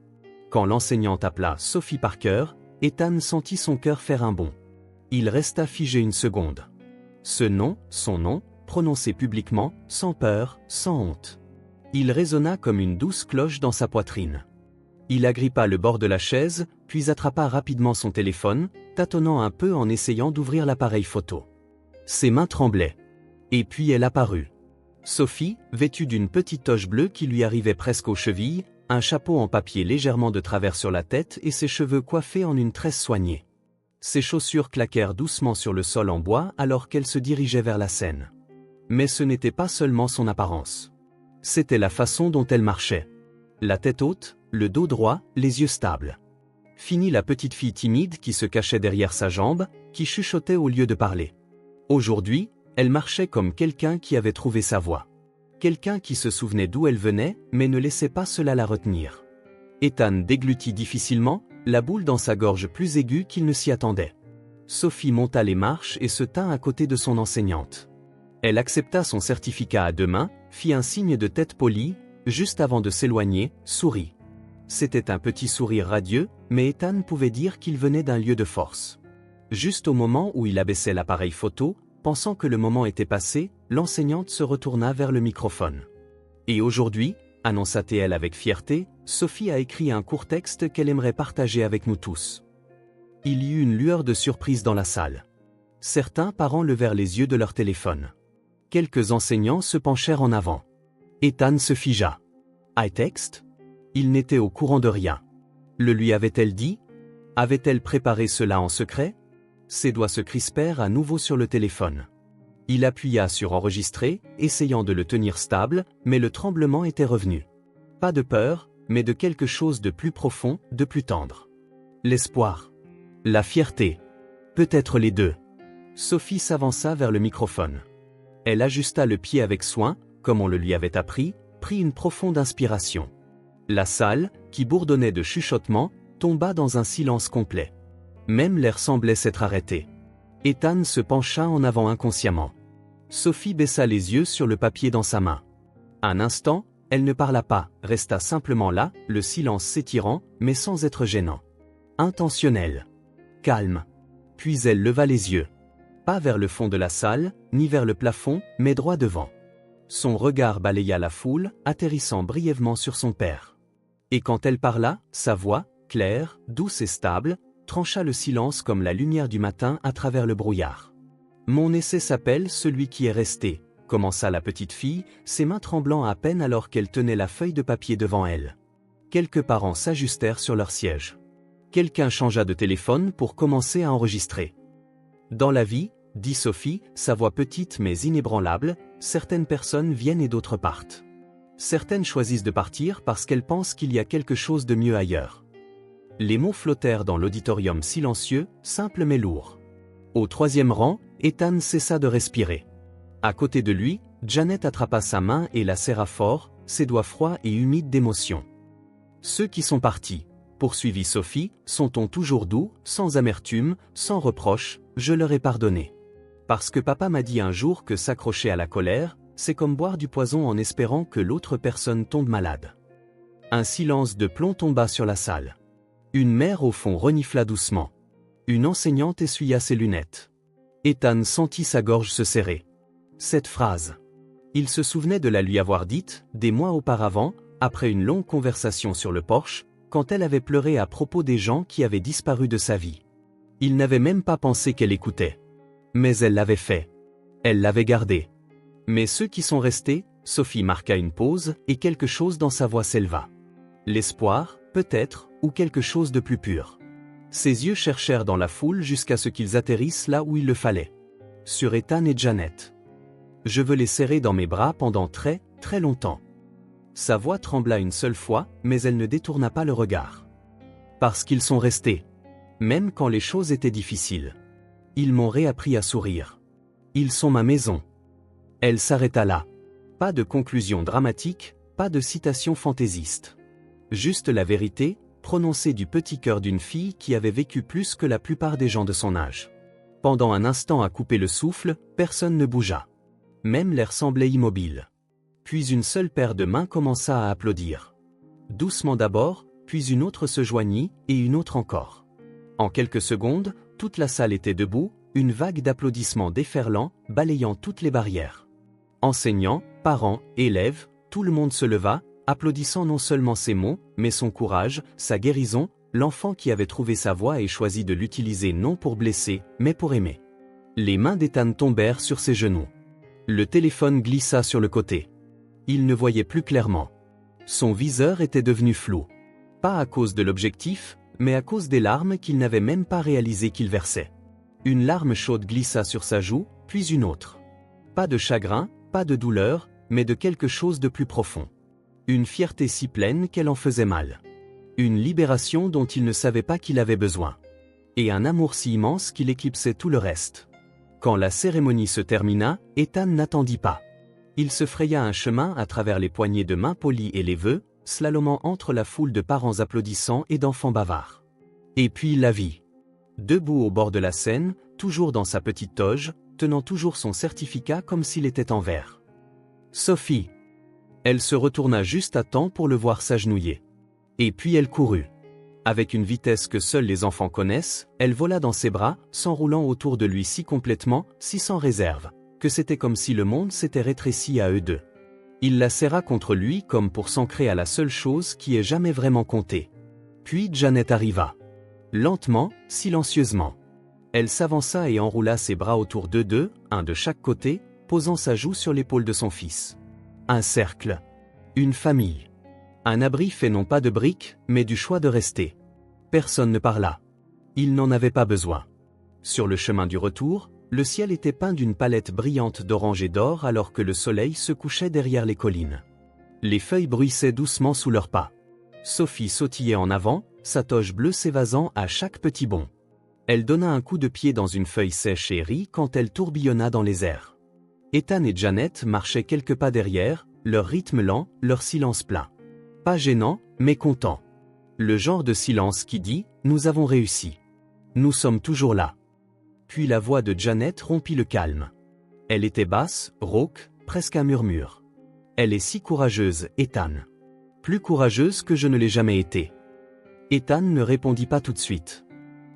Quand l'enseignante appela Sophie Parker, Ethan sentit son cœur faire un bond. Il resta figé une seconde. Ce nom, son nom, prononcé publiquement, sans peur, sans honte. Il résonna comme une douce cloche dans sa poitrine. Il agrippa le bord de la chaise, puis attrapa rapidement son téléphone, tâtonnant un peu en essayant d'ouvrir l'appareil photo. Ses mains tremblaient. Et puis elle apparut. Sophie, vêtue d'une petite toche bleue qui lui arrivait presque aux chevilles, un chapeau en papier légèrement de travers sur la tête et ses cheveux coiffés en une tresse soignée. Ses chaussures claquèrent doucement sur le sol en bois alors qu'elle se dirigeait vers la scène. Mais ce n'était pas seulement son apparence. C'était la façon dont elle marchait. La tête haute, le dos droit, les yeux stables. Fini la petite fille timide qui se cachait derrière sa jambe, qui chuchotait au lieu de parler. Aujourd'hui, elle marchait comme quelqu'un qui avait trouvé sa voie. Quelqu'un qui se souvenait d'où elle venait, mais ne laissait pas cela la retenir. Ethan déglutit difficilement, la boule dans sa gorge plus aiguë qu'il ne s'y attendait. Sophie monta les marches et se tint à côté de son enseignante. Elle accepta son certificat à deux mains, fit un signe de tête polie, juste avant de s'éloigner, sourit. C'était un petit sourire radieux, mais Ethan pouvait dire qu'il venait d'un lieu de force. Juste au moment où il abaissait l'appareil photo, pensant que le moment était passé, l'enseignante se retourna vers le microphone. Et aujourd'hui, annonça-t-elle avec fierté, Sophie a écrit un court texte qu'elle aimerait partager avec nous tous. Il y eut une lueur de surprise dans la salle. Certains parents levèrent les yeux de leur téléphone. Quelques enseignants se penchèrent en avant. Ethan se figea. High-text ? Il n'était au courant de rien. Le lui avait-elle dit ? Avait-elle préparé cela en secret ? Ses doigts se crispèrent à nouveau sur le téléphone. Il appuya sur enregistrer, essayant de le tenir stable, mais le tremblement était revenu. Pas de peur, mais de quelque chose de plus profond, de plus tendre. L'espoir. La fierté. Peut-être les deux. Sophie s'avança vers le microphone. Elle ajusta le pied avec soin, comme on le lui avait appris, prit une profonde inspiration. La salle, qui bourdonnait de chuchotements, tomba dans un silence complet. Même l'air semblait s'être arrêté. Ethan se pencha en avant inconsciemment. Sophie baissa les yeux sur le papier dans sa main. Un instant, elle ne parla pas, resta simplement là, le silence s'étirant, mais sans être gênant. Intentionnel. Calme. Puis elle leva les yeux. Pas vers le fond de la salle, ni vers le plafond, mais droit devant. Son regard balaya la foule, atterrissant brièvement sur son père. Et quand elle parla, sa voix, claire, douce et stable, trancha le silence comme la lumière du matin à travers le brouillard. « Mon essai s'appelle Celui qui est resté », commença la petite fille, ses mains tremblant à peine alors qu'elle tenait la feuille de papier devant elle. Quelques parents s'ajustèrent sur leur siège. Quelqu'un changea de téléphone pour commencer à enregistrer. Dans la vie, dit Sophie, sa voix petite mais inébranlable, certaines personnes viennent et d'autres partent. Certaines choisissent de partir parce qu'elles pensent qu'il y a quelque chose de mieux ailleurs. Les mots flottèrent dans l'auditorium silencieux, simples mais lourds. Au troisième rang, Ethan cessa de respirer. À côté de lui, Janet attrapa sa main et la serra fort, ses doigts froids et humides d'émotion. Ceux qui sont partis, poursuivit Sophie, son ton toujours doux, sans amertume, sans reproche, je leur ai pardonné. Parce que papa m'a dit un jour que s'accrocher à la colère, c'est comme boire du poison en espérant que l'autre personne tombe malade. Un silence de plomb tomba sur la salle. Une mère au fond renifla doucement. Une enseignante essuya ses lunettes. Ethan sentit sa gorge se serrer. Cette phrase. Il se souvenait de la lui avoir dite, des mois auparavant, après une longue conversation sur le porche, quand elle avait pleuré à propos des gens qui avaient disparu de sa vie. Il n'avait même pas pensé qu'elle écoutait. Mais elle l'avait fait. Elle l'avait gardé. Mais ceux qui sont restés, Sophie marqua une pause, et quelque chose dans sa voix s'éleva. L'espoir, peut-être, ou quelque chose de plus pur. Ses yeux cherchèrent dans la foule jusqu'à ce qu'ils atterrissent là où il le fallait. Sur Ethan et Janet. Je veux les serrer dans mes bras pendant très, très longtemps. Sa voix trembla une seule fois, mais elle ne détourna pas le regard. Parce qu'ils sont restés. Même quand les choses étaient difficiles. Ils m'ont réappris à sourire. Ils sont ma maison. Elle s'arrêta là. Pas de conclusion dramatique, pas de citation fantaisiste. Juste la vérité, prononcée du petit cœur d'une fille qui avait vécu plus que la plupart des gens de son âge. Pendant un instant à couper le souffle, personne ne bougea. Même l'air semblait immobile. Puis une seule paire de mains commença à applaudir. Doucement d'abord, puis une autre se joignit, et une autre encore. En quelques secondes, toute la salle était debout, une vague d'applaudissements déferlant, balayant toutes les barrières. Enseignants, parents, élèves, tout le monde se leva, applaudissant non seulement ses mots, mais son courage, sa guérison, l'enfant qui avait trouvé sa voie et choisi de l'utiliser non pour blesser, mais pour aimer. Les mains d'Ethan tombèrent sur ses genoux. Le téléphone glissa sur le côté. Il ne voyait plus clairement. Son viseur était devenu flou. Pas à cause de l'objectif, mais à cause des larmes qu'il n'avait même pas réalisé qu'il versait. Une larme chaude glissa sur sa joue, puis une autre. Pas de chagrin, pas de douleur, mais de quelque chose de plus profond. Une fierté si pleine qu'elle en faisait mal. Une libération dont il ne savait pas qu'il avait besoin. Et un amour si immense qu'il éclipsait tout le reste. Quand la cérémonie se termina, Ethan n'attendit pas. Il se fraya un chemin à travers les poignées de mains polies et les vœux, slalomant entre la foule de parents applaudissants et d'enfants bavards. Et puis il la vit. Debout au bord de la Seine, toujours dans sa petite toge, tenant toujours son certificat comme s'il était en verre. Sophie. Elle se retourna juste à temps pour le voir s'agenouiller. Et puis elle courut. Avec une vitesse que seuls les enfants connaissent, elle vola dans ses bras, s'enroulant autour de lui si complètement, si sans réserve, que c'était comme si le monde s'était rétréci à eux deux. Il la serra contre lui comme pour s'ancrer à la seule chose qui ait jamais vraiment compté. Puis Janet arriva. Lentement, silencieusement. Elle s'avança et enroula ses bras autour d'eux deux, un de chaque côté, posant sa joue sur l'épaule de son fils. Un cercle. Une famille. Un abri fait non pas de briques, mais du choix de rester. Personne ne parla. Il n'en avait pas besoin. Sur le chemin du retour, le ciel était peint d'une palette brillante d'orange et d'or alors que le soleil se couchait derrière les collines. Les feuilles bruissaient doucement sous leurs pas. Sophie sautillait en avant, sa toge bleue s'évasant à chaque petit bond. Elle donna un coup de pied dans une feuille sèche et rit quand elle tourbillonna dans les airs. Ethan et Janet marchaient quelques pas derrière, leur rythme lent, leur silence plein. Pas gênant, mais content. Le genre de silence qui dit « Nous avons réussi. Nous sommes toujours là ». Puis la voix de Janet rompit le calme. Elle était basse, rauque, presque un murmure. « Elle est si courageuse, Ethan. Plus courageuse que je ne l'ai jamais été. » Ethan ne répondit pas tout de suite.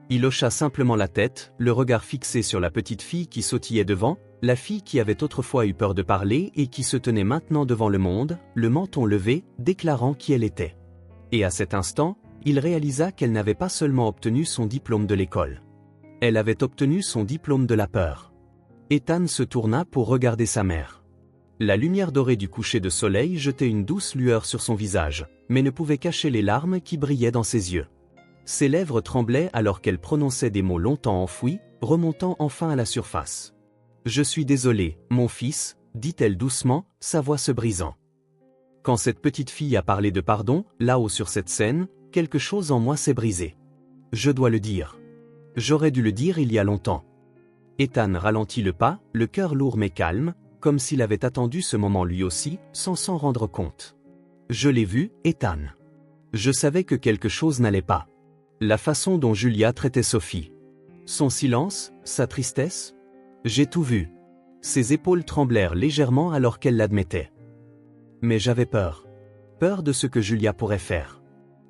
Il hocha simplement la tête, le regard fixé sur la petite fille qui sautillait devant, la fille qui avait autrefois eu peur de parler et qui se tenait maintenant devant le monde, le menton levé, déclarant qui elle était. Et à cet instant, il réalisa qu'elle n'avait pas seulement obtenu son diplôme de l'école. Elle avait obtenu son diplôme de la peur. Ethan se tourna pour regarder sa mère. La lumière dorée du coucher de soleil jetait une douce lueur sur son visage, mais ne pouvait cacher les larmes qui brillaient dans ses yeux. Ses lèvres tremblaient alors qu'elle prononçait des mots longtemps enfouis, remontant enfin à la surface. « Je suis désolée, mon fils », dit-elle doucement, sa voix se brisant. Quand cette petite fille a parlé de pardon, là-haut sur cette scène, quelque chose en moi s'est brisé. Je dois le dire. J'aurais dû le dire il y a longtemps. Ethan ralentit le pas, le cœur lourd mais calme, comme s'il avait attendu ce moment lui aussi, sans s'en rendre compte. Je l'ai vu, Ethan. Je savais que quelque chose n'allait pas. La façon dont Julia traitait Sophie. Son silence, sa tristesse. J'ai tout vu. Ses épaules tremblèrent légèrement alors qu'elle l'admettait. Mais j'avais peur. Peur de ce que Julia pourrait faire.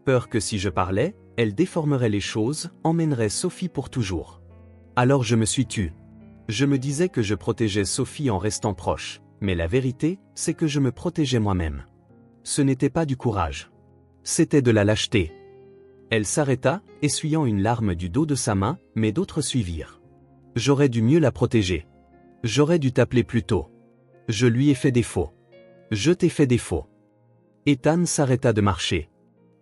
Peur que si je parlais, elle déformerait les choses, emmènerait Sophie pour toujours. Alors je me suis tue. Je me disais que je protégeais Sophie en restant proche, mais la vérité, c'est que je me protégeais moi-même. Ce n'était pas du courage. C'était de la lâcheté. Elle s'arrêta, essuyant une larme du dos de sa main, mais d'autres suivirent. J'aurais dû mieux la protéger. J'aurais dû t'appeler plus tôt. Je lui ai fait défaut. Je t'ai fait défaut. Ethan s'arrêta de marcher.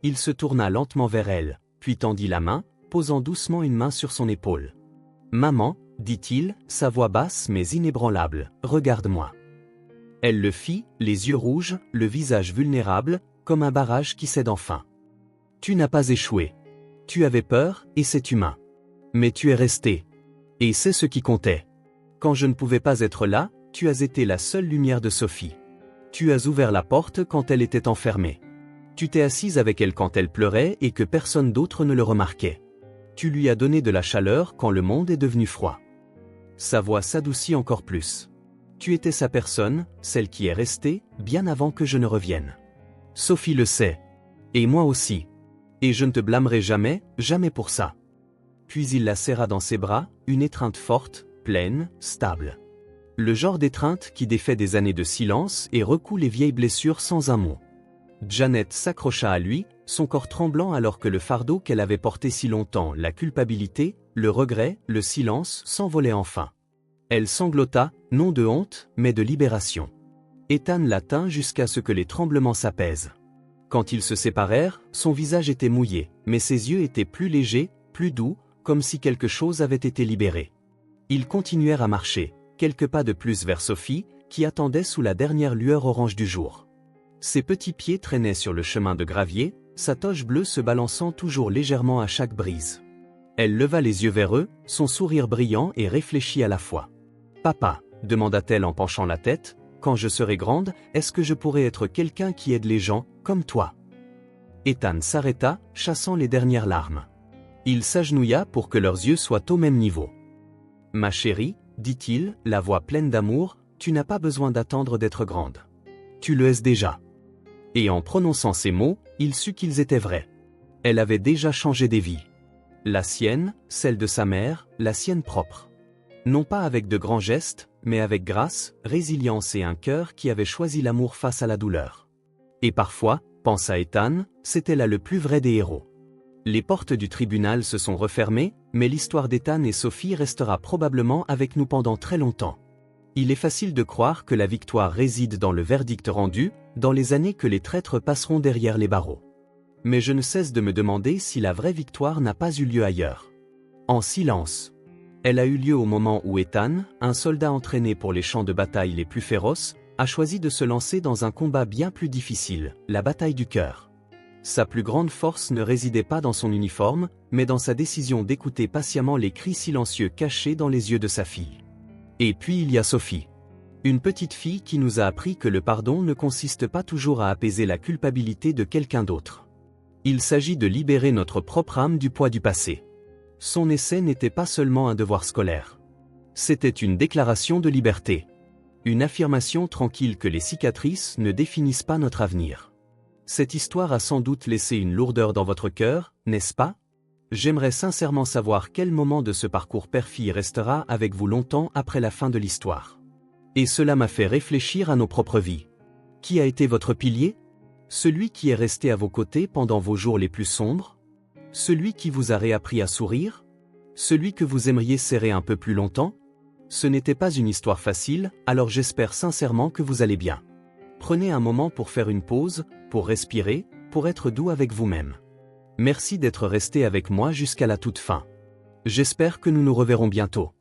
Il se tourna lentement vers elle, puis tendit la main, posant doucement une main sur son épaule. « Maman, » dit-il, sa voix basse mais inébranlable, « regarde-moi. » Elle le fit, les yeux rouges, le visage vulnérable, comme un barrage qui cède enfin. « Tu n'as pas échoué. Tu avais peur, et c'est humain. Mais tu es resté. Et c'est ce qui comptait. Quand je ne pouvais pas être là, tu as été la seule lumière de Sophie. Tu as ouvert la porte quand elle était enfermée. Tu t'es assise avec elle quand elle pleurait et que personne d'autre ne le remarquait. Tu lui as donné de la chaleur quand le monde est devenu froid. » Sa voix s'adoucit encore plus. « Tu étais sa personne, celle qui est restée, bien avant que je ne revienne. Sophie le sait. Et moi aussi. Et je ne te blâmerai jamais, jamais pour ça. » Puis il la serra dans ses bras, une étreinte forte, pleine, stable. Le genre d'étreinte qui défait des années de silence et recoue les vieilles blessures sans un mot. Janet s'accrocha à lui, son corps tremblant alors que le fardeau qu'elle avait porté si longtemps, la culpabilité, le regret, le silence, s'envolait enfin. Elle sanglota, non de honte, mais de libération. Ethan la tint jusqu'à ce que les tremblements s'apaisent. Quand ils se séparèrent, son visage était mouillé, mais ses yeux étaient plus légers, plus doux, comme si quelque chose avait été libéré. Ils continuèrent à marcher, quelques pas de plus vers Sophie, qui attendait sous la dernière lueur orange du jour. Ses petits pieds traînaient sur le chemin de gravier, sa toge bleue se balançant toujours légèrement à chaque brise. Elle leva les yeux vers eux, son sourire brillant et réfléchi à la fois. « Papa, demanda-t-elle en penchant la tête, quand je serai grande, est-ce que je pourrai être quelqu'un qui aide les gens, comme toi ?» Ethan s'arrêta, chassant les dernières larmes. Il s'agenouilla pour que leurs yeux soient au même niveau. « Ma chérie, dit-il, la voix pleine d'amour, tu n'as pas besoin d'attendre d'être grande. Tu le es déjà. » Et en prononçant ces mots, il sut qu'ils étaient vrais. Elle avait déjà changé des vies. La sienne, celle de sa mère, la sienne propre. Non pas avec de grands gestes, mais avec grâce, résilience et un cœur qui avait choisi l'amour face à la douleur. Et parfois, pensa Ethan, c'était là le plus vrai des héros. Les portes du tribunal se sont refermées, mais l'histoire d'Ethan et Sophie restera probablement avec nous pendant très longtemps. Il est facile de croire que la victoire réside dans le verdict rendu, dans les années que les traîtres passeront derrière les barreaux. Mais je ne cesse de me demander si la vraie victoire n'a pas eu lieu ailleurs. En silence. Elle a eu lieu au moment où Ethan, un soldat entraîné pour les champs de bataille les plus féroces, a choisi de se lancer dans un combat bien plus difficile, la bataille du cœur. Sa plus grande force ne résidait pas dans son uniforme, mais dans sa décision d'écouter patiemment les cris silencieux cachés dans les yeux de sa fille. Et puis il y a Sophie. Une petite fille qui nous a appris que le pardon ne consiste pas toujours à apaiser la culpabilité de quelqu'un d'autre. Il s'agit de libérer notre propre âme du poids du passé. Son essai n'était pas seulement un devoir scolaire. C'était une déclaration de liberté. Une affirmation tranquille que les cicatrices ne définissent pas notre avenir. Cette histoire a sans doute laissé une lourdeur dans votre cœur, n'est-ce pas? J'aimerais sincèrement savoir quel moment de ce parcours père-fille restera avec vous longtemps après la fin de l'histoire. Et cela m'a fait réfléchir à nos propres vies. Qui a été votre pilier? Celui qui est resté à vos côtés pendant vos jours les plus sombres? Celui qui vous a réappris à sourire? Celui que vous aimeriez serrer un peu plus longtemps? Ce n'était pas une histoire facile, alors j'espère sincèrement que vous allez bien. Prenez un moment pour faire une pause, pour respirer, pour être doux avec vous-même. Merci d'être resté avec moi jusqu'à la toute fin. J'espère que nous nous reverrons bientôt.